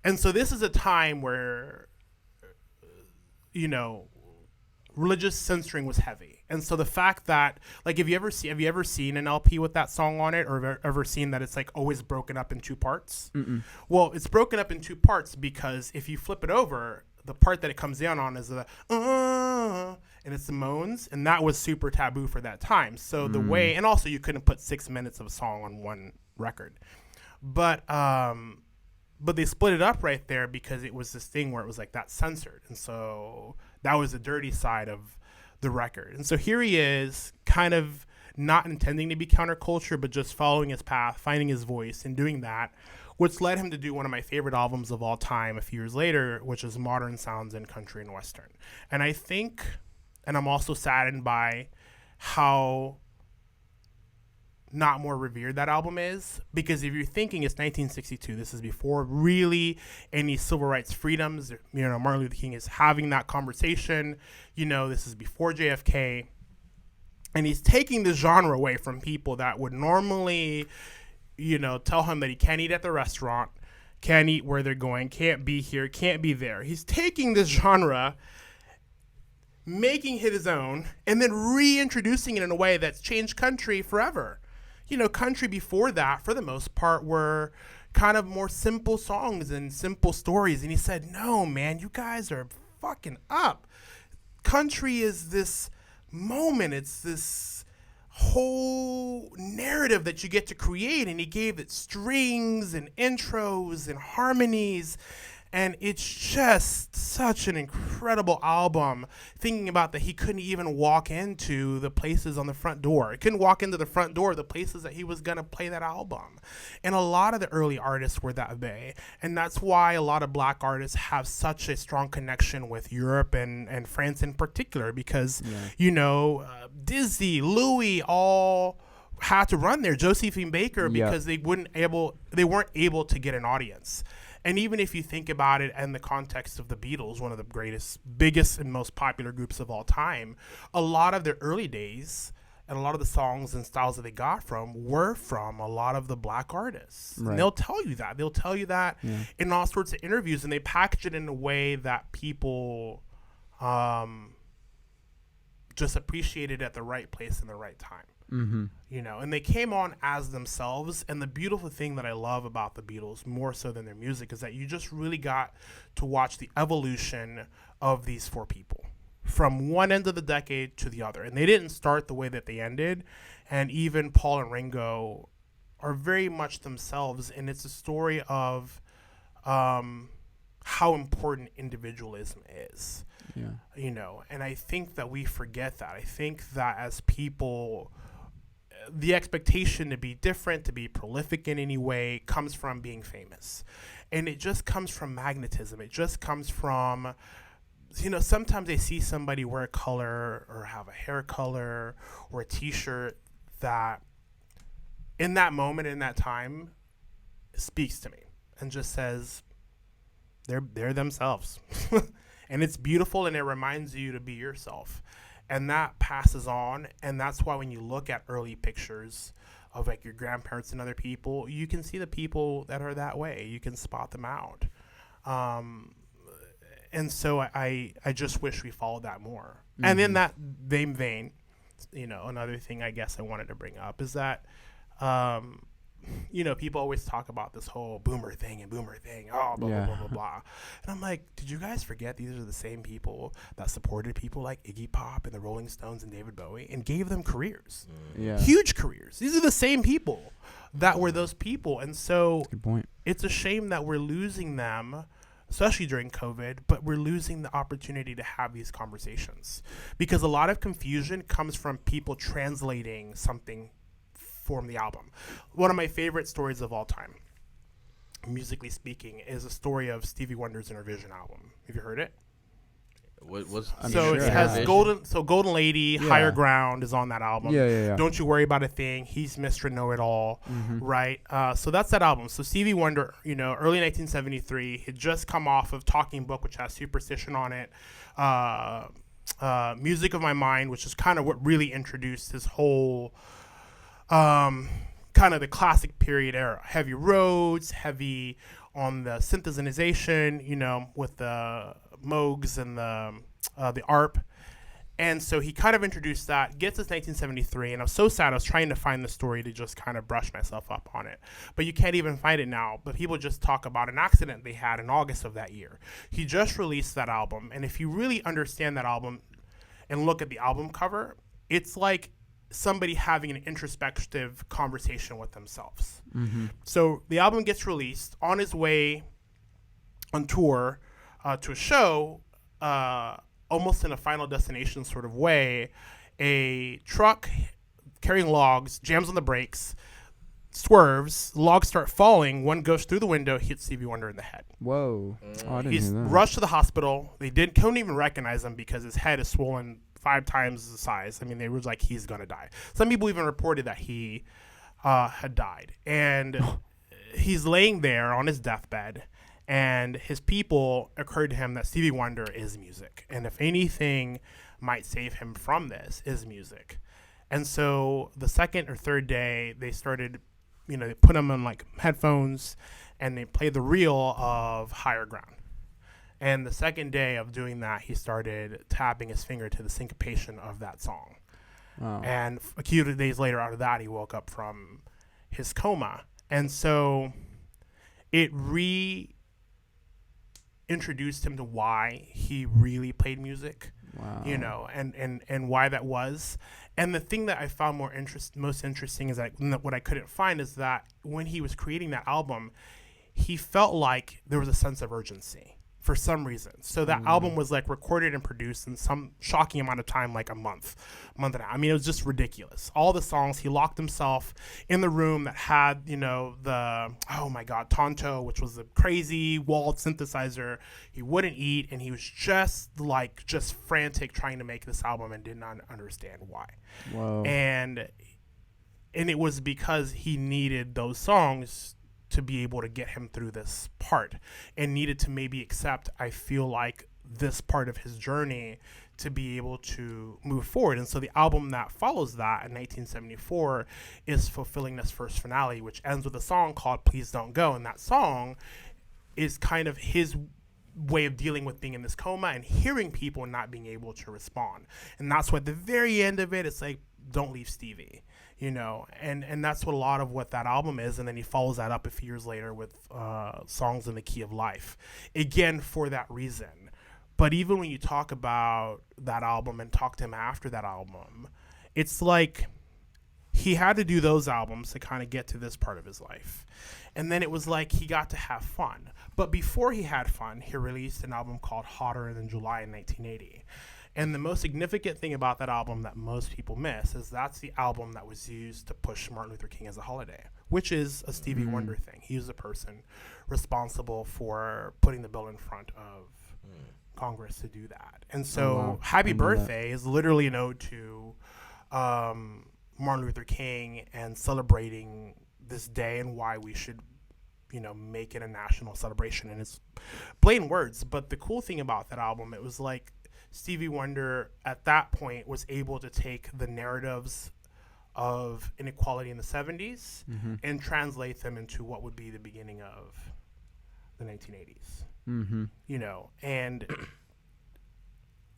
And so this is a time where, religious censoring was heavy. And so the fact that, like, have you ever seen an LP with that song on it, or ever seen that it's like always broken up in two parts? Mm-mm. Well, it's broken up in two parts because if you flip it over, the part that it comes down on is the and it's the moans, and that was super taboo for that time. So the way, and also you couldn't put 6 minutes of a song on one record, but they split it up right there because it was this thing where it was like that's censored, and so that was the dirty side of the record. And so here he is, kind of not intending to be counterculture, but just following his path, finding his voice, and doing that, which led him to do one of my favorite albums of all time a few years later, which is Modern Sounds in Country and Western. And I think, and I'm also saddened by how not more revered that album is, because if you're thinking it's 1962, this is before really any civil rights freedoms. Martin Luther King is having that conversation. This is before JFK, and he's taking the genre away from people that would normally, tell him that he can't eat at the restaurant, can't eat where they're going, can't be here, can't be there. He's taking this genre, making it his own, and then reintroducing it in a way that's changed country forever. Country before that, for the most part, were kind of more simple songs and simple stories. And he said, no, man, you guys are fucking up. Country is this moment. It's this whole narrative that you get to create. And he gave it strings and intros and harmonies. And it's just such an incredible album, thinking about that he couldn't even walk into the places on the front door. He couldn't walk into the front door of the places that he was going to play that album. And a lot of the early artists were that way. And that's why a lot of black artists have such a strong connection with Europe and France in particular, because, Dizzy, Louis, all had to run there, Josephine Baker, because they weren't able to get an audience. And even if you think about it in the context of the Beatles, one of the greatest, biggest, and most popular groups of all time, a lot of their early days and a lot of the songs and styles that they got from were from a lot of the black artists. Right. And they'll tell you that. They'll tell you that in all sorts of interviews, and they package it in a way that people just appreciate it at the right place and the right time. Mm-hmm. And they came on as themselves. And the beautiful thing that I love about the Beatles, more so than their music, is that you just really got to watch the evolution of these four people from one end of the decade to the other. And they didn't start the way that they ended. And even Paul and Ringo are very much themselves, and it's a story of how important individualism is. Yeah. And I think that we forget that. I think that as people, the expectation to be different, to be prolific in any way, comes from being famous. And it just comes from magnetism. It just comes from, sometimes I see somebody wear a color or have a hair color or a t-shirt that in that moment, in that time, speaks to me and just says they're themselves. And it's beautiful, and it reminds you to be yourself. And that passes on, and that's why when you look at early pictures of like your grandparents and other people, you can see the people that are that way. You can spot them out. And so I just wish we followed that more. Mm-hmm. And in that vein, another thing I guess I wanted to bring up is that, people always talk about this whole boomer thing, oh, blah, blah, blah, blah, blah. And I'm like, did you guys forget these are the same people that supported people like Iggy Pop and the Rolling Stones and David Bowie and gave them careers? Yeah. Huge careers. These are the same people that were those people. And so good point. It's a shame that we're losing them, especially during COVID, but we're losing the opportunity to have these conversations because a lot of confusion comes from people translating something from the album. One of my favorite stories of all time, musically speaking, is a story of Stevie Wonder's Intervision album. Have you heard it? It has Golden Lady, Higher Ground is on that album. Yeah. Don't You Worry About a Thing. He's Mr. Know-It-All, right? So that's that album. So Stevie Wonder, early 1973, had just come off of Talking Book, which has Superstition on it. Music of My Mind, which is kind of what really introduced his whole kind of the classic period era. Heavy Roads, heavy on the synthesization, with the Moogs and the ARP. And so he kind of introduced that, gets us 1973, and I was so sad. I was trying to find the story to just kind of brush myself up on it. But you can't even find it now. But people just talk about an accident they had in August of that year. He just released that album, and if you really understand that album and look at the album cover, it's like somebody having an introspective conversation with themselves. So the album gets released. On his way on tour to a show, almost in a Final Destination sort of way, a truck carrying logs jams on the brakes, swerves, logs start falling, one goes through the window, hits Stevie Wonder in the head. Whoa. Oh, I didn't He's hear that. rushed to the hospital. They couldn't even recognize him because his head is swollen 5 times the size. I mean, they were like, he's going to die. Some people even reported that he had died. And he's laying there on his deathbed, and his people occurred to him that Stevie Wonder is music. And if anything might save him from this, is music. And so the second or third day, they started, they put him on like headphones, and they played the reel of Higher Ground. And the second day of doing that, he started tapping his finger to the syncopation of that song. Wow. And a few days later out of that, he woke up from his coma. And so it reintroduced him to why he really played music. Wow. And why that was. And the thing that I found most interesting is that what I couldn't find is that when he was creating that album, he felt like there was a sense of urgency for some reason. So that album was like recorded and produced in some shocking amount of time, like a month and a half. I mean, it was just ridiculous. All the songs, he locked himself in the room that had, Tonto, which was a crazy walled synthesizer. He wouldn't eat, and he was just frantic trying to make this album and did not understand why. Whoa. And it was because he needed those songs to be able to get him through this part, and needed to maybe accept, I feel like, this part of his journey to be able to move forward. And so the album that follows that in 1974 is fulfilling this first finale, which ends with a song called Please Don't Go. And that song is kind of his way of dealing with being in this coma and hearing people and not being able to respond. And that's what, at the very end of it, it's like, don't leave Stevie. And that's what a lot of what that album is. And then he follows that up a few years later with Songs in the Key of Life, again, for that reason. But even when you talk about that album and talk to him after that album, it's like he had to do those albums to kind of get to this part of his life. And then it was like he got to have fun. But before he had fun, he released an album called Hotter Than July in 1980. And the most significant thing about that album that most people miss is that's the album that was used to push Martin Luther King as a holiday, which is a Stevie Wonder thing. He was the person responsible for putting the bill in front of Congress to do that. And so Happy Birthday is literally an ode to Martin Luther King and celebrating this day and why we should, make it a national celebration. And it's plain words. But the cool thing about that album, it was like Stevie Wonder at that point was able to take the narratives of inequality in the 70s and translate them into what would be the beginning of the 1980s. And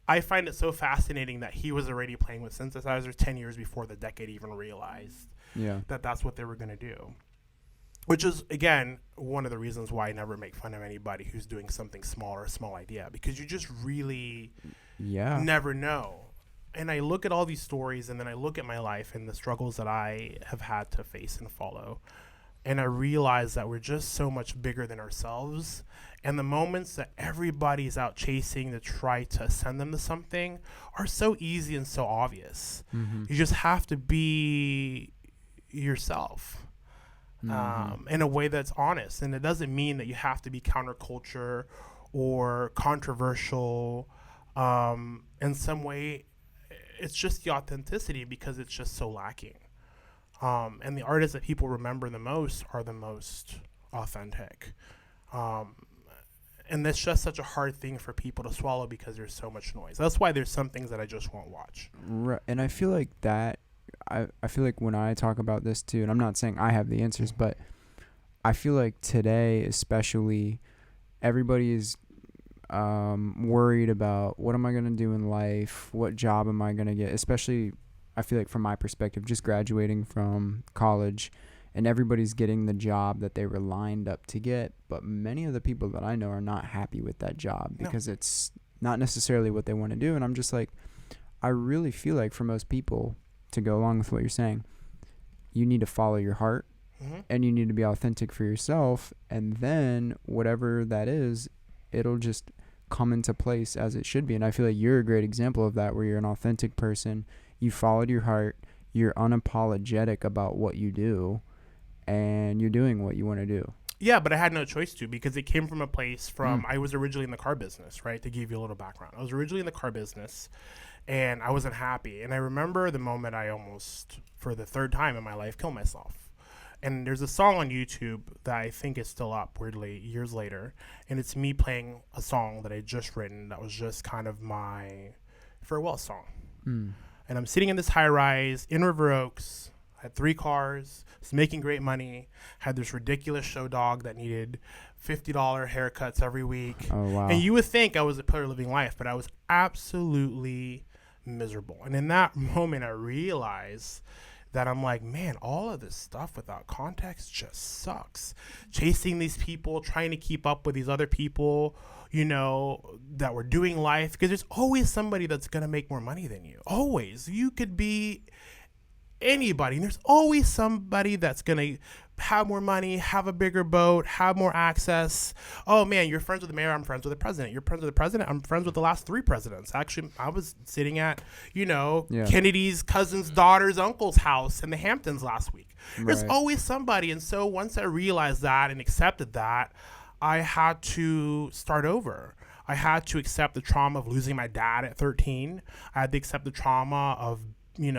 I find it so fascinating that he was already playing with synthesizers 10 years before the decade even realized that that's what they were going to do. Which is, again, one of the reasons why I never make fun of anybody who's doing something small or a small idea, because you just really never know. And I look at all these stories, and then I look at my life and the struggles that I have had to face and follow, and I realize that we're just so much bigger than ourselves. And the moments that everybody's out chasing to try to send them to something are so easy and so obvious. You just have to be yourself. In a way that's honest. And it doesn't mean that you have to be counterculture or controversial. In some way, it's just the authenticity because it's just so lacking. And the artists that people remember the most are the most authentic. And that's just such a hard thing for people to swallow because there's so much noise. That's why there's some things that I just won't watch. Right. And I feel like that I feel like when I talk about this too, and I'm not saying I have the answers, but I feel like today especially everybody is worried about what am I going to do in life, what job am I going to get, especially I feel like from my perspective, just graduating from college and everybody's getting the job that they were lined up to get, but many of the people that I know are not happy with that job because it's not necessarily what they want to do. And I'm just like, I really feel like for most people, to go along with what you're saying, you need to follow your heart and you need to be authentic for yourself. And then whatever that is, it'll just come into place as it should be. And I feel like you're a great example of that, where you're an authentic person. You followed your heart. You're unapologetic about what you do and you're doing what you want to do. Yeah, but I had no choice to, because it came from a place from, I was originally in the car business, right? To give you a little background. I was originally in the car business and I wasn't happy. And I remember the moment I almost, for the third time in my life, killed myself. And there's a song on YouTube that I think is still up, weirdly, years later. And it's me playing a song that I just written that was just kind of my farewell song. And I'm sitting in this high rise in River Oaks. I had 3 cars, was making great money, had this ridiculous show dog that needed $50 haircuts every week. Oh, wow. And you would think I was a pillar living life, but I was absolutely miserable. And in that moment, I realized that I'm like, man, all of this stuff without context just sucks. Chasing these people, trying to keep up with these other people, you know, that were doing life. Because there's always somebody that's going to make more money than you. Always. You could be anybody. And there's always somebody that's going to have more money, have a bigger boat, have more access. Oh man, you're friends with the mayor, I'm friends with the president. You're friends with the president, I'm friends with the last 3 presidents. Actually, I was sitting at, Kennedy's cousin's daughter's uncle's house in the Hamptons last week. There's always somebody. And so once I realized that and accepted that, I had to start over. I had to accept the trauma of losing my dad at 13. I had to accept the trauma of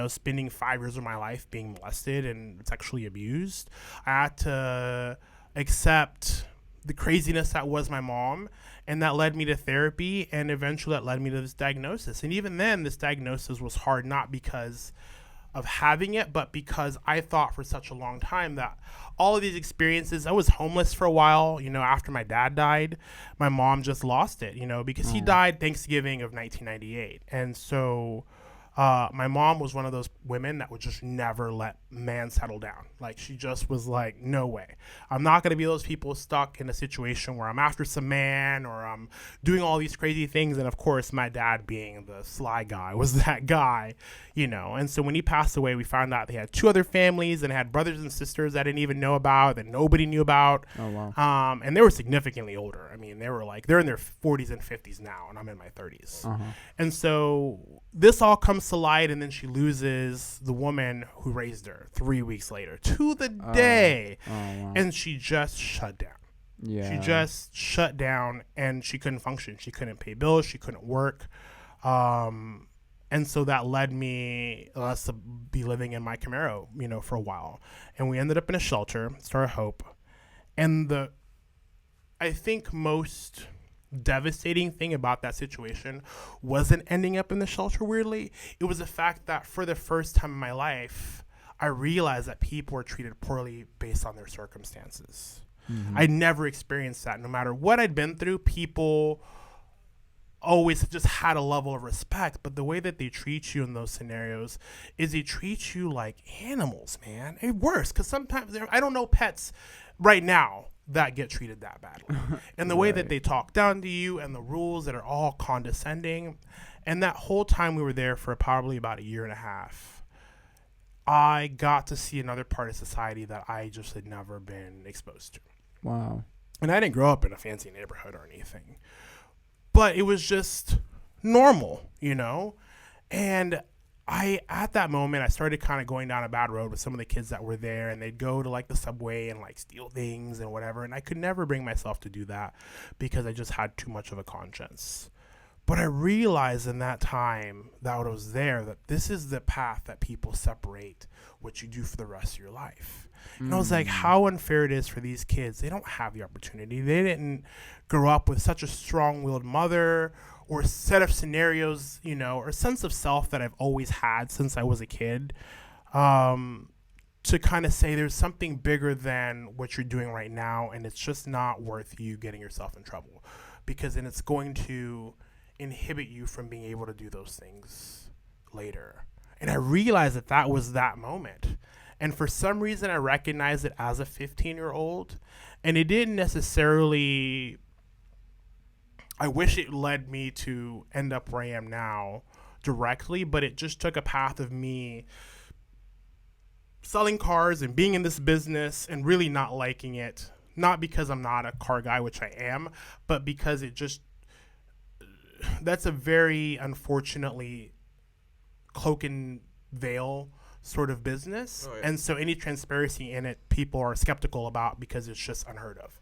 spending 5 years of my life being molested and sexually abused. I had to accept the craziness that was my mom, and that led me to therapy, and eventually that led me to this diagnosis. And even then, this diagnosis was hard, not because of having it, but because I thought for such a long time that all of these experiences, I was homeless for a while, after my dad died. My mom just lost it, because he died Thanksgiving of 1998. And so My mom was one of those women that would just never let man settle down. Like, she just was like, no way. I'm not going to be those people stuck in a situation where I'm after some man or I'm doing all these crazy things. And of course, my dad, being the sly guy, was that guy, you know. And so when he passed away, we found out they had 2 other families and had brothers and sisters I didn't even know about, that nobody knew about. Oh, wow. And they were significantly older. I mean, they're in their 40s and 50s now, and I'm in my 30s. Uh-huh. And so this all comes to light, and then she loses the woman who raised her 3 weeks later to the day. Oh, wow. And she just shut down. Yeah. She just shut down, and she couldn't function. She couldn't pay bills. She couldn't work. And so that led us to be living in my Camaro, you know, for a while. And we ended up in a shelter, Star of Hope. And I think most devastating thing about that situation wasn't ending up in the shelter, weirdly. It was the fact that for the first time in my life, I realized that people were treated poorly based on their circumstances. Mm-hmm. I never experienced that. No matter what I'd been through, people always just had a level of respect, but the way that they treat you in those scenarios is they treat you like animals, man. It's worse, because sometimes I don't know pets right now that get treated that badly. And the way that they talk down to you and the rules that are all condescending. And that whole time we were there for probably about a year and a half, I got to see another part of society that I just had never been exposed to. Wow. And I didn't grow up in a fancy neighborhood or anything, but it was just normal, you know? And at that moment, I started kind of going down a bad road with some of the kids that were there, and they'd go to like the subway and like steal things and whatever. And I could never bring myself to do that because I just had too much of a conscience. But I realized in that time that I was there that this is the path that people separate what you do for the rest of your life. And I was like, how unfair it is for these kids. They don't have the opportunity. They didn't grow up with such a strong-willed mother or set of scenarios, you know, or sense of self that I've always had since I was a kid, to kind of say there's something bigger than what you're doing right now, and it's just not worth you getting yourself in trouble, because then it's going to inhibit you from being able to do those things later. And I realized that was that moment. And for some reason, I recognized it as a 15-year-old, and it didn't necessarily, I wish it led me to end up where I am now directly, but it just took a path of me selling cars and being in this business and really not liking it. Not because I'm not a car guy, which I am, but because that's a very unfortunately cloak and veil sort of business. Oh, yeah. And so any transparency in it, people are skeptical about because it's just unheard of.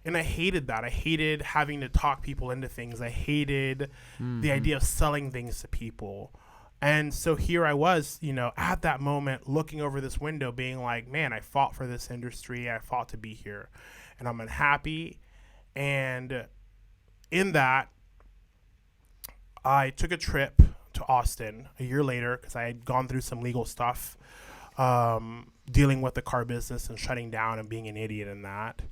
And I hated that. I hated having to talk people into things. I hated the idea of selling things to people. And so here I was, you know, at that moment, looking over this window, being like, man, I fought for this industry. I fought to be here, and I'm unhappy. And in that, I took a trip to Austin a year later because I had gone through some legal stuff, dealing with the car business and shutting down and being an idiot in that.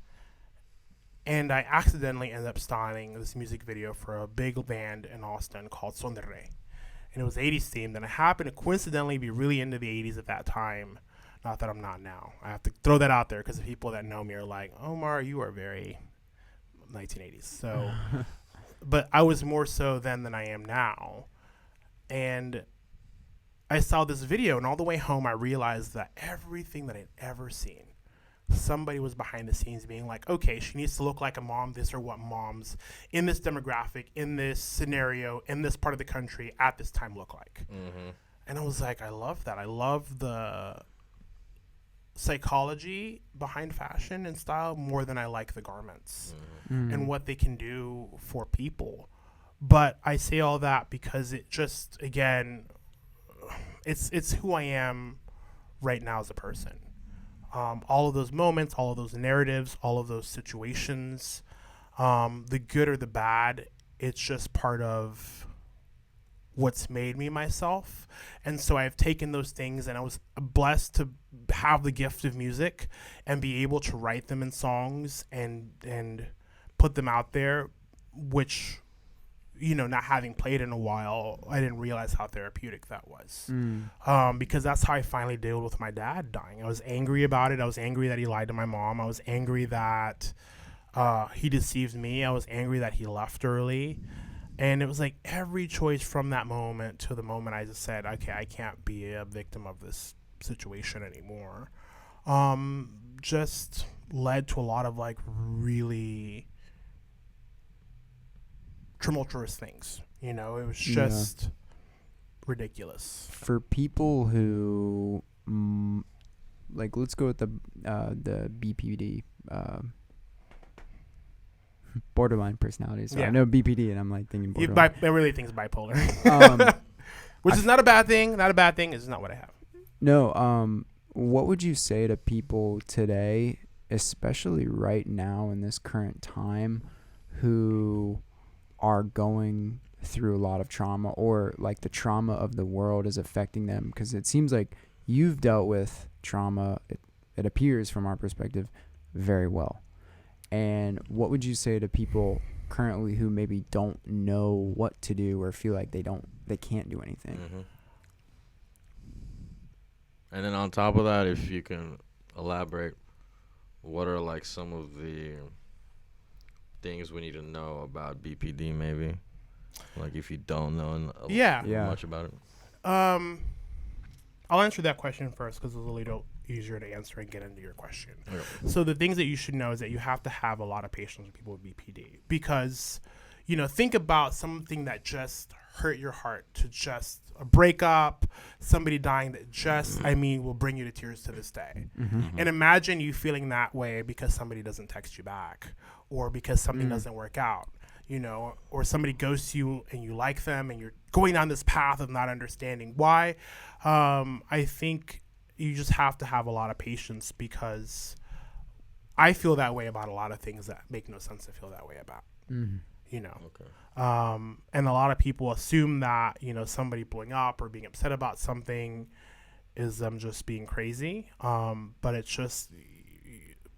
And I accidentally ended up styling this music video for a big band in Austin called Son de Rey. And it was 80s themed, and I happened to coincidentally be really into the 80s at that time. Not that I'm not now. I have to throw that out there because the people that know me are like, Omar, you are very 1980s. So, but I was more so then than I am now. And I saw this video, and all the way home, I realized that everything that I'd ever seen, somebody was behind the scenes being like, okay, she needs to look like a mom. This are what moms in this demographic, in this scenario, in this part of the country at this time look like. Mm-hmm. And I was like, I love that. I love the psychology behind fashion and style more than I like the garments and what they can do for people. But I say all that because it just, again, it's who I am right now as a person. All of those moments, all of those narratives, all of those situations, the good or the bad, it's just part of what's made me myself. And so I've taken those things, and I was blessed to have the gift of music and be able to write them in songs and put them out there, which not having played in a while, I didn't realize how therapeutic that was. Mm. Because that's how I finally dealt with my dad dying. I was angry about it. I was angry that he lied to my mom. I was angry that he deceived me. I was angry that he left early. And it was like every choice from that moment to the moment I just said, okay, I can't be a victim of this situation anymore, just led to a lot of like really tumultuous things. It was just ridiculous. For people who like, let's go with the BPD, borderline personality. So I know BPD and I'm like thinking borderline. I really think it's bipolar. Which is not a bad thing. Not a bad thing. It's not what I have. No. What would you say to people today, especially right now in this current time, who are going through a lot of trauma, or like the trauma of the world is affecting them? Because it seems like you've dealt with trauma, it appears from our perspective, very well. And what would you say to people currently who maybe don't know what to do or feel like they can't do anything? Mm-hmm. And then on top of that, if you can elaborate, what are like some of the things we need to know about BPD, maybe? Like if you don't know much about it. I'll answer that question first because it's a little easier to answer and get into your question. Okay. So the things that you should know is that you have to have a lot of patience with people with BPD, because think about something that just hurt your heart, to just a breakup, somebody dying that just will bring you to tears to this day. Mm-hmm. And imagine you feeling that way because somebody doesn't text you back, or because something doesn't work out, or somebody ghosts you and you like them and you're going down this path of not understanding why. I think you just have to have a lot of patience, because I feel that way about a lot of things that make no sense to feel that way about. Mm-hmm. Okay. And a lot of people assume that, somebody blowing up or being upset about something is them just being crazy. But it's just,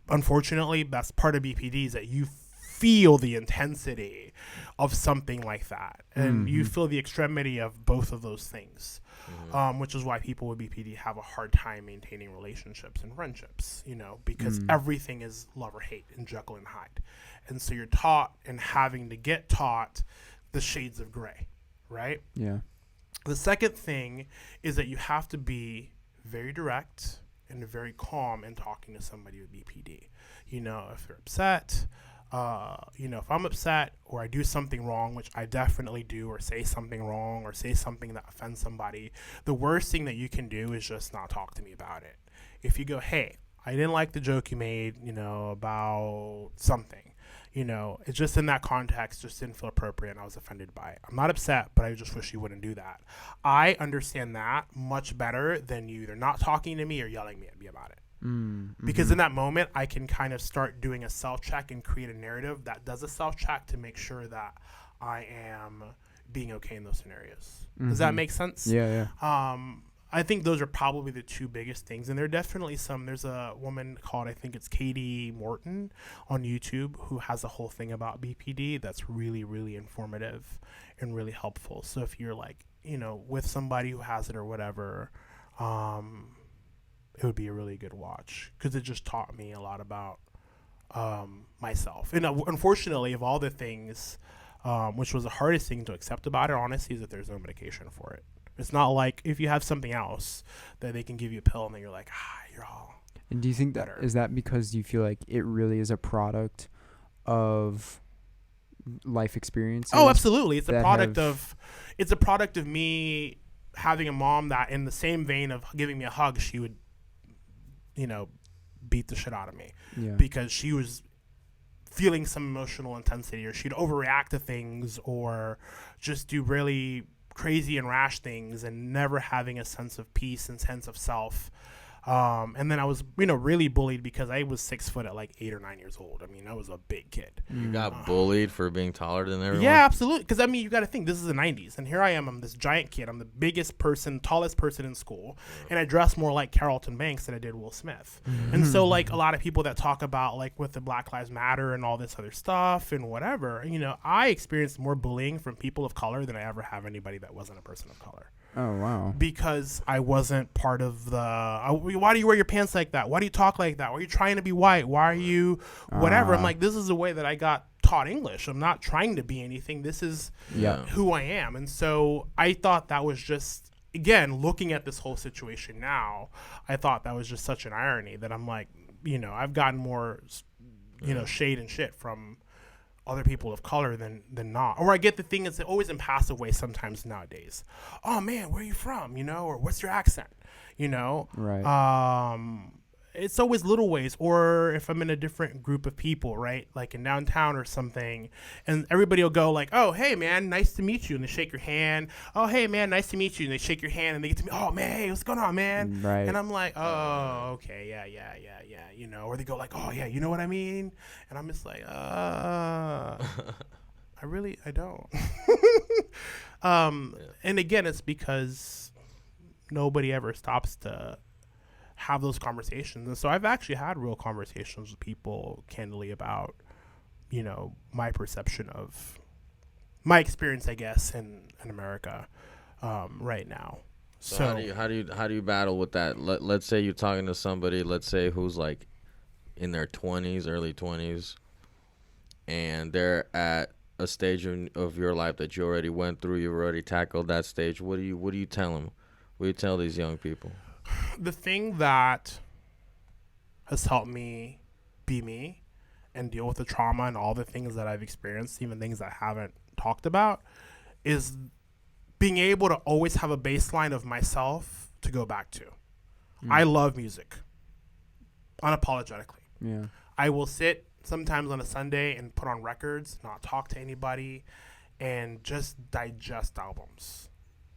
unfortunately, that's part of BPD, is that you feel the intensity of something like that. And you feel the extremity of both of those things, which is why people with BPD have a hard time maintaining relationships and friendships, because everything is love or hate and Jekyll and Hyde. And so you're taught and having to get taught the shades of gray, right? Yeah. The second thing is that you have to be very direct and very calm in talking to somebody with BPD. If they're upset, if I'm upset or I do something wrong, which I definitely do, or say something wrong or say something that offends somebody, the worst thing that you can do is just not talk to me about it. If you go, hey, I didn't like the joke you made, about something, it's just in that context, just didn't feel appropriate and I was offended by it. I'm not upset, but I just wish you wouldn't do that. I understand that much better than you either not talking to me or yelling at me about it. Because in that moment, I can kind of start doing a self-check and create a narrative that does a self-check to make sure that I am being okay in those scenarios. Does that make sense? Yeah. I think those are probably the two biggest things. And there are definitely there's a woman called, I think it's Katie Morton on YouTube, who has a whole thing about BPD that's really, really informative and really helpful. So if you're like, with somebody who has it or whatever, it would be a really good watch, because it just taught me a lot about myself. And unfortunately, of all the things, which was the hardest thing to accept about it, honestly, is that there's no medication for it. It's not like if you have something else that they can give you a pill and then you're like, you're all. And do you think better. Is that because you feel like it really is a product of life experiences? Oh, absolutely. It's a product of me having a mom that, in the same vein of giving me a hug, she would, beat the shit out of me, because she was feeling some emotional intensity, or she'd overreact to things, or just do really crazy and rash things, and never having a sense of peace and sense of self. And then I was, really bullied because I was 6 foot at like 8 or 9 years old. I mean, I was a big kid. You got bullied for being taller than everyone? Yeah, absolutely. Because, I mean, you got to think, this is the 90s. And here I am. I'm this giant kid. I'm the biggest person, tallest person in school. And I dress more like Carlton Banks than I did Will Smith. And so, like, a lot of people that talk about, like, with the Black Lives Matter and all this other stuff and whatever, I experienced more bullying from people of color than I ever have anybody that wasn't a person of color. Oh, wow. Because I wasn't part of the, why do you wear your pants like that? Why do you talk like that? Why are you trying to be white? Why are you whatever? I'm like, this is the way that I got taught English. I'm not trying to be anything. This is who I am. And so I thought that was just, again, looking at this whole situation now, I thought that was just such an irony that I'm like, I've gotten more, shade and shit from other people of color than not. Or I get the thing, it's always in passive ways sometimes nowadays. Oh man, where are you from? Or what's your accent? Right. It's always little ways. Or if I'm in a different group of people, right? Like in downtown or something, and everybody will go like, oh, hey man, nice to meet you. And they shake your hand. Oh, hey man, nice to meet you. And they shake your hand and they get to me, oh man, hey, what's going on, man? Right. And I'm like, oh, okay, yeah. Or they go like, oh yeah, you know what I mean? And I'm just like, I don't. And again, it's because nobody ever stops to have those conversations. And so I've actually had real conversations with people candidly about, my perception of my experience, I guess, in America right now. So how do you battle with that? Let's say you're talking to somebody, let's say who's like in their 20s, early 20s, and they're at a stage of your life that you already went through, you've already tackled that stage. What do you tell them? What do you tell these young people? The thing that has helped me be me and deal with the trauma and all the things that I've experienced, even things I haven't talked about, is being able to always have a baseline of myself to go back to. I love music, unapologetically. Yeah. I will sit sometimes on a Sunday and put on records, not talk to anybody, and just digest albums.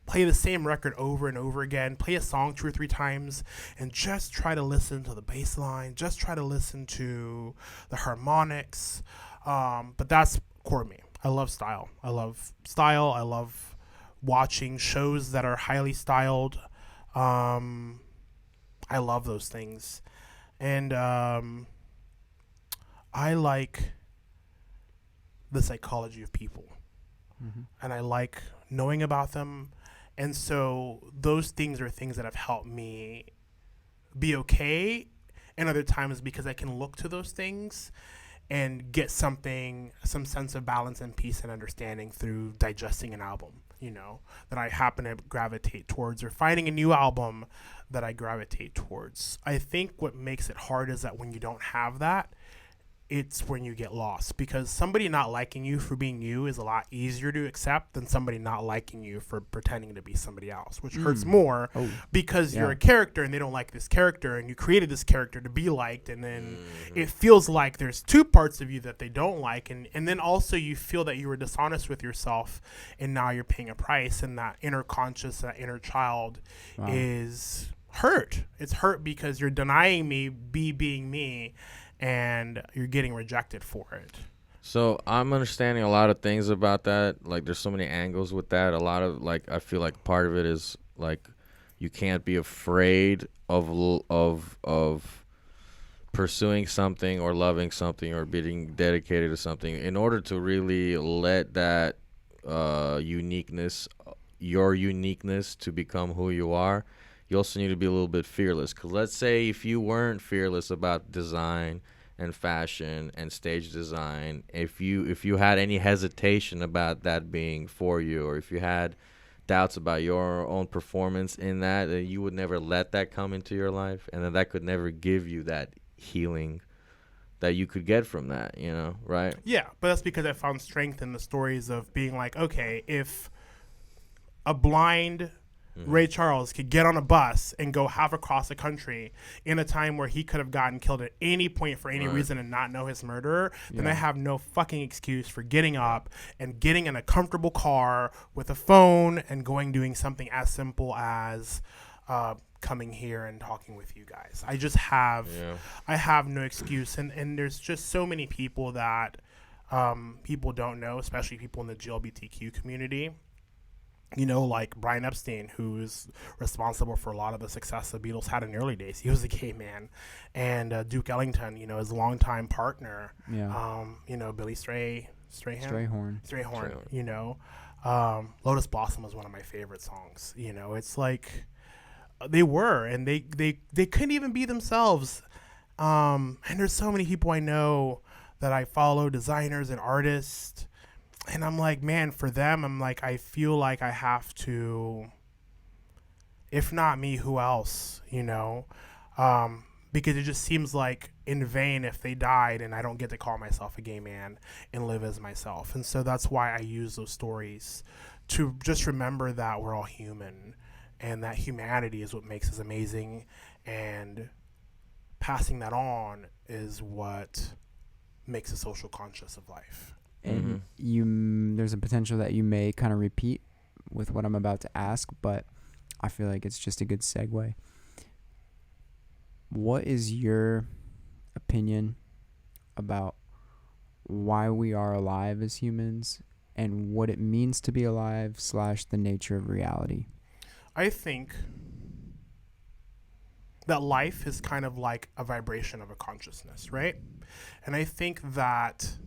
Play the same record over and over again, play a song 2 or 3 times, and just try to listen to the bass line, just try to listen to the harmonics. But that's core me. I love style. I love watching shows that are highly styled. I love those things. And I like the psychology of people. And I like knowing about them. And so those things are things that have helped me be okay. And other times because I can look to those things and get some sense of balance and peace and understanding through digesting an album, that I happen to gravitate towards, or finding a new album that I gravitate towards. I think what makes it hard is that when you don't have that, it's when you get lost, because somebody not liking you for being you is a lot easier to accept than somebody not liking you for pretending to be somebody else, which hurts more because you're a character and they don't like this character and you created this character to be liked, and then it feels like there's 2 parts of you that they don't like, and then also you feel that you were dishonest with yourself and now you're paying a price, and that inner conscious, that inner child is hurt. It's hurt because you're denying me being me, and you're getting rejected for it. So I'm understanding a lot of things about that. Like, there's so many angles with that. A lot of, like, I feel like part of it is, like, you can't be afraid of pursuing something or loving something or being dedicated to something. In order to really let that uniqueness, your uniqueness, to become who you are, you also need to be a little bit fearless. Because let's say if you weren't fearless about design and fashion and stage design, if you had any hesitation about that being for you, or if you had doubts about your own performance in that, then you would never let that come into your life, and then that could never give you that healing that you could get from that, right? Yeah, but that's because I found strength in the stories of being like, okay, if a blind Ray Charles could get on a bus and go half across the country in a time where he could have gotten killed at any point for any reason and not know his murderer, then I have no fucking excuse for getting up and getting in a comfortable car with a phone and doing something as simple as coming here and talking with you guys. I just have, I have no excuse. And there's just so many people that people don't know, especially people in the GLBTQ community. You know, like Brian Epstein, who's responsible for a lot of the success the Beatles had in the early days. He was a gay man. And Duke Ellington, you know, his longtime partner. Yeah. You know, Billy Strayhorn. You know. Lotus Blossom was one of my favorite songs. You know, it's like they were, and they couldn't even be themselves. And there's so many people I know that I follow, designers and artists. And I'm like, man, for them, I'm like, I feel like I have to, if not me, who else, you know? Because it just seems like in vain if they died and I don't get to call myself a gay man and live as myself. And so that's why I use those stories to just remember that we're all human and that humanity is what makes us amazing. And passing that on is what makes us social conscious of life. And there's a potential that you may kind of repeat with what I'm about to ask, but I feel like it's just a good segue. What is your opinion about why we are alive as humans and what it means to be alive / the nature of reality? I think that life is kind of like a vibration of a consciousness, right? And I think that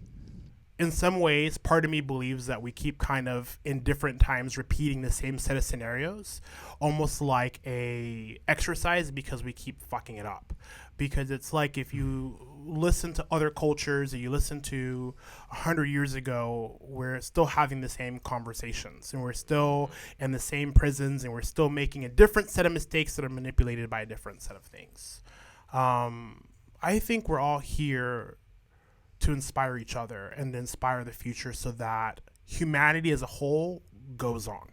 in some ways, part of me believes that we keep kind of in different times repeating the same set of scenarios, almost like a exercise because we keep fucking it up. Because it's like if you listen to other cultures or you listen to 100 years ago, we're still having the same conversations and we're still in the same prisons and we're still making a different set of mistakes that are manipulated by a different set of things. I think we're all here to inspire each other and to inspire the future so that humanity as a whole goes on.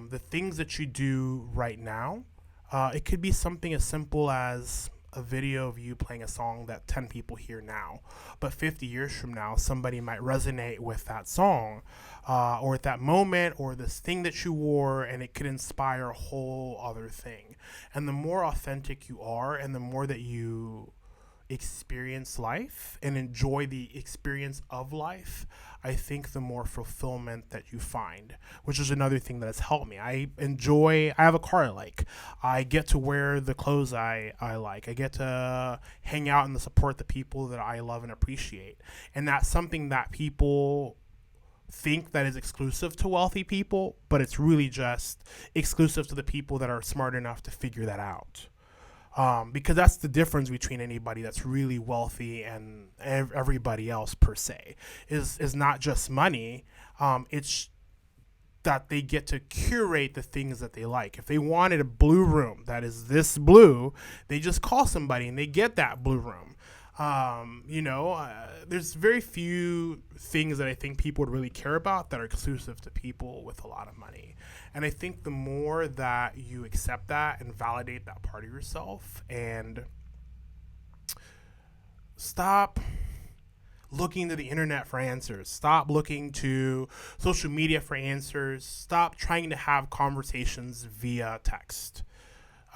The things that you do right now, it could be something as simple as a video of you playing a song that 10 people hear now, but 50 years from now, somebody might resonate with that song or at that moment or this thing that you wore, and it could inspire a whole other thing. And the more authentic you are and the more that you experience life and enjoy the experience of life, I think the more fulfillment that you find, which is another thing that has helped me. I have a car I like. I get to wear the clothes I like. I get to hang out and support the people that I love and appreciate. And that's something that people think that is exclusive to wealthy people, but it's really just exclusive to the people that are smart enough to figure that out. Because that's the difference between anybody that's really wealthy and everybody else per se is not just money. It's that they get to curate the things that they like. If they wanted a blue room that is this blue, they just call somebody and they get that blue room. There's very few things that I think people would really care about that are exclusive to people with a lot of money. And I think the more that you accept that and validate that part of yourself and stop looking to the internet for answers, stop looking to social media for answers, stop trying to have conversations via text.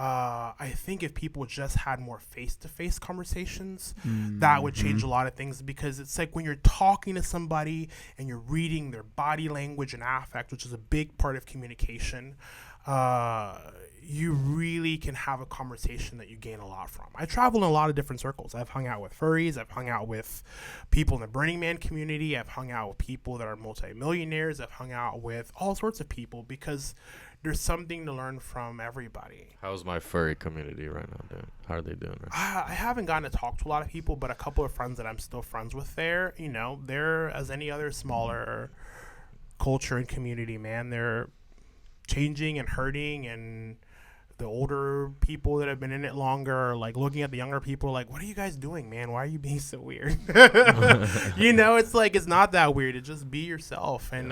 I think if people just had more face-to-face conversations, that would change a lot of things, because it's like when you're talking to somebody and you're reading their body language and affect, which is a big part of communication, you really can have a conversation that you gain a lot from. I travel in a lot of different circles. I've hung out with furries. I've hung out with people in the Burning Man community. I've hung out with people that are multimillionaires. I've hung out with all sorts of people because there's something to learn from everybody. How's my furry community right now doing? How are they doing? I haven't gotten to talk to a lot of people, but a couple of friends that I'm still friends with there, they're as any other smaller culture and community, man. They're changing and hurting, and the older people that have been in it longer are like looking at the younger people like, what are you guys doing, man? Why are you being so weird? It's like, it's not that weird. It's just be yourself. And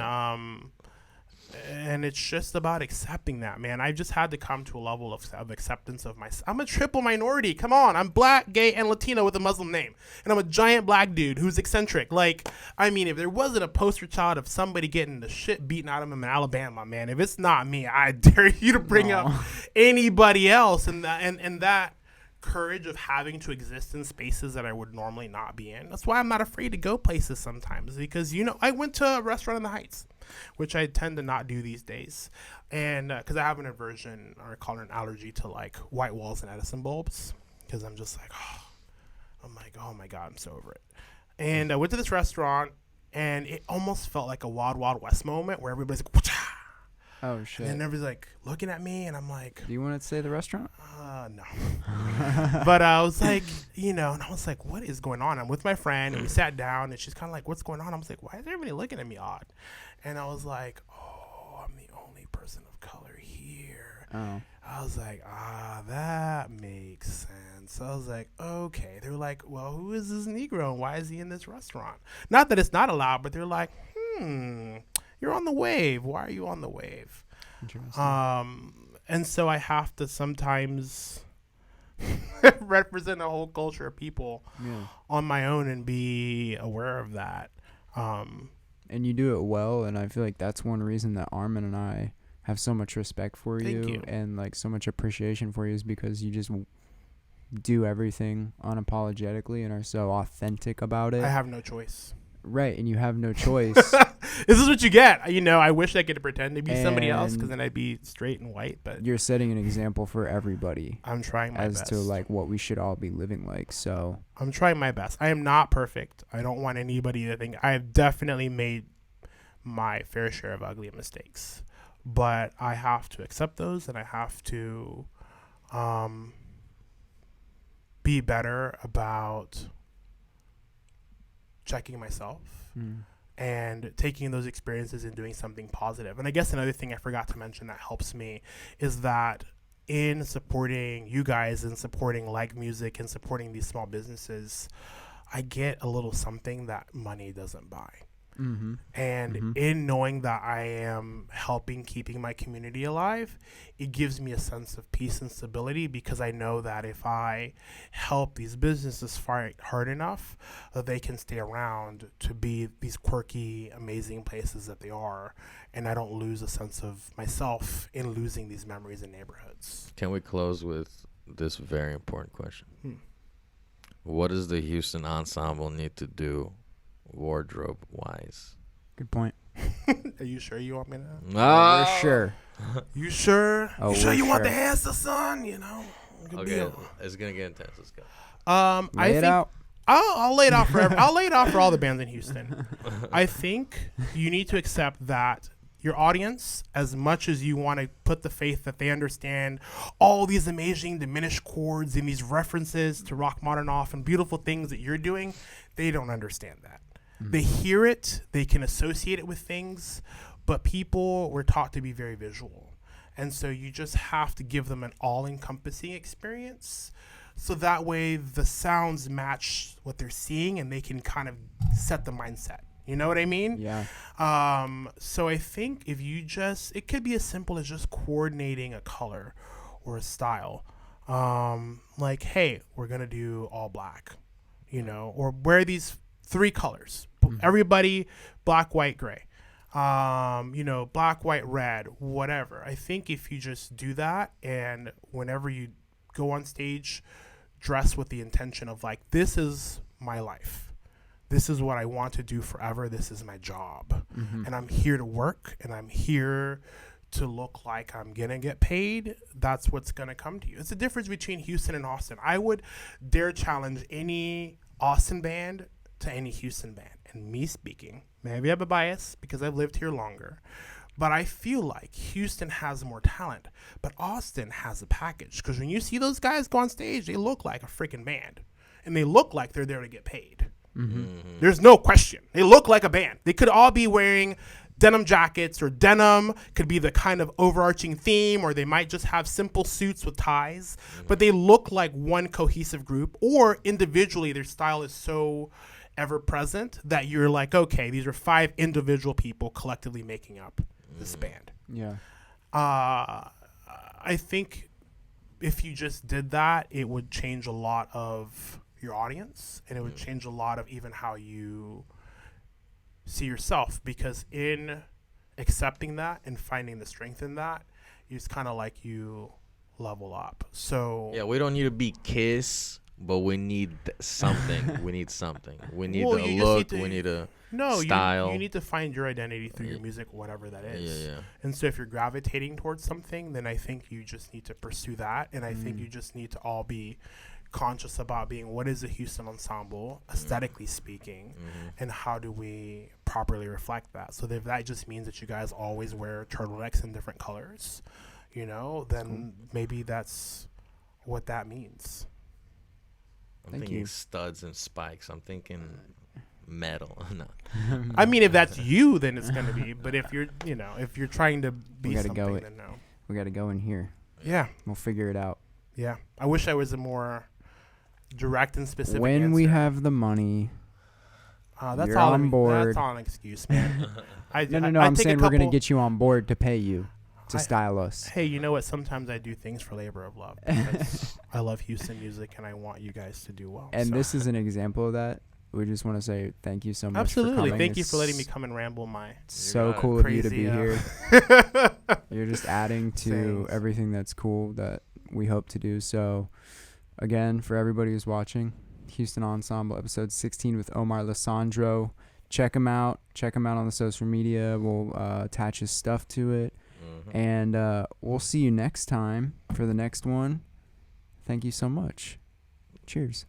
And it's just about accepting that, man. I just had to come to a level of acceptance of myself. I'm a triple minority. Come on. I'm black, gay, and Latino with a Muslim name. And I'm a giant black dude who's eccentric. Like, I mean, if there wasn't a poster child of somebody getting the shit beaten out of him in Alabama, man, if it's not me, I dare you to bring up anybody else. And that courage of having to exist in spaces that I would normally not be in. That's why I'm not afraid to go places sometimes, because, you know, I went to a restaurant in the Heights, which I tend to not do these days. And because I have an aversion, or I call it an allergy, to like white walls and Edison bulbs, because I'm just like, oh my God, I'm so over it. And I went to this restaurant, and it almost felt like a Wild Wild West moment where everybody's like, wah-cha! Oh, shit. And everybody's like looking at me, and I'm like, do you want to say the restaurant? No. But I was like, you know, and I was like, what is going on? I'm with my friend, and we sat down, and she's kind of like, what's going on? I was like, why is everybody looking at me odd? And I was like, oh, I'm the only person of color here. Oh. I was like, that makes sense. I was like, okay. They were like, well, who is this Negro, and why is he in this restaurant? Not that it's not allowed, but they're like, you're on the wave. Why are you on the wave? Interesting. And so I have to sometimes represent a whole culture of people on my own and be aware of that. And you do it well, and I feel like that's one reason that Armin and I have so much respect for you and like so much appreciation for you, is because you just do everything unapologetically and are so authentic about it. I have no choice. Right, and you have no choice. This is what you get. You know, I wish I could pretend to be somebody else, because then I'd be straight and white. But you're setting an example for everybody. I'm trying my best. As to like what we should all be living like. So I'm trying my best. I am not perfect. I don't want anybody to think. I have definitely made my fair share of ugly mistakes, but I have to accept those, and I have to be better about checking myself and taking those experiences and doing something positive. And I guess another thing I forgot to mention that helps me is that in supporting you guys and supporting like music and supporting these small businesses, I get a little something that money doesn't buy. And in knowing that I am helping keeping my community alive, it gives me a sense of peace and stability, because I know that if I help these businesses fight hard enough, they can stay around to be these quirky, amazing places that they are, and I don't lose a sense of myself in losing these memories and neighborhoods. Can we close with this very important question? What does the Houston Ensemble need to do wardrobe wise? Good point. Are you sure you want me to? No. We're sure. You sure? Oh, you sure we're you want sure. the answer, son? You know? Okay, it's gonna get intense. Let's go. Lay it out. I'll lay it out for I'll lay it out for all the bands in Houston. I think you need to accept that your audience, as much as you want to put the faith that they understand all these amazing diminished chords and these references to rock modern off and beautiful things that you're doing, they don't understand that. They hear it, they can associate it with things, but people were taught to be very visual. And so you just have to give them an all-encompassing experience, so that way the sounds match what they're seeing and they can kind of set the mindset. You know what I mean? Yeah. So I think if you just, it could be as simple as just coordinating a color or a style. Like, hey, we're going to do all black, you know, or wear these 3 colors. Everybody, black, white, gray. You know, black, white, red, whatever. I think if you just do that, and whenever you go on stage, dress with the intention of like, this is my life. This is what I want to do forever. This is my job. And I'm here to work, and I'm here to look like I'm going to get paid. That's what's going to come to you. It's the difference between Houston and Austin. I would dare challenge any Austin band to any Houston band. And me speaking, maybe I have a bias because I've lived here longer, but I feel like Houston has more talent, but Austin has a package. Because when you see those guys go on stage, they look like a freaking band, and they look like they're there to get paid. There's no question. They look like a band. They could all be wearing denim jackets, or denim could be the kind of overarching theme, or they might just have simple suits with ties, but they look like one cohesive group, or individually their style is so ever present that you're like, okay, these are 5 individual people collectively making up this band. Yeah. I think if you just did that, it would change a lot of your audience, and it would change a lot of even how you see yourself, because in accepting that and finding the strength in that, it's kind of like you level up. So yeah, we don't need to be Kiss, but we need something. We need something. We need Well, a you just look. need to- We need a no, style. you need to find your identity through your Yeah. music, whatever that is. yeah. And so if you're gravitating towards something, then I think you just need to pursue that. And I think you just need to all be conscious about being, what is a Houston ensemble, aesthetically speaking, and how do we properly reflect that? So if that just means that you guys always wear turtlenecks in different colors, you know, then maybe that's what that means. I'm Thank thinking you. studs and spikes. I'm thinking metal. No. I mean, if that's you, then it's going to be. But if you're, you know, if you're trying to be gotta something, go it. then no. We got to go in here. Yeah. We'll figure it out. Yeah. I wish I was a more direct and specific When answer. we have the money. That's you're all. on board. That's all an excuse, man. No. I I'm take a saying we're going to couple- get you on board to pay you to I- style us. Hey, you know what? Sometimes I do things for labor of love because I love Houston music and I want you guys to do well. And so. this is an example of that. We just want to say thank you so much for Absolutely. coming. Thank you for letting me It's come and ramble my so got it. cool of you to crazy. be here. You're just adding to Thanks. everything that's cool that we hope to do. So, again, for everybody who's watching, Houston Ensemble, episode 16 with Omar Lisandro. Check him out. Check him out on the social media. We'll attach his stuff to it. And we'll see you next time for the next one. Thank you so much. Cheers.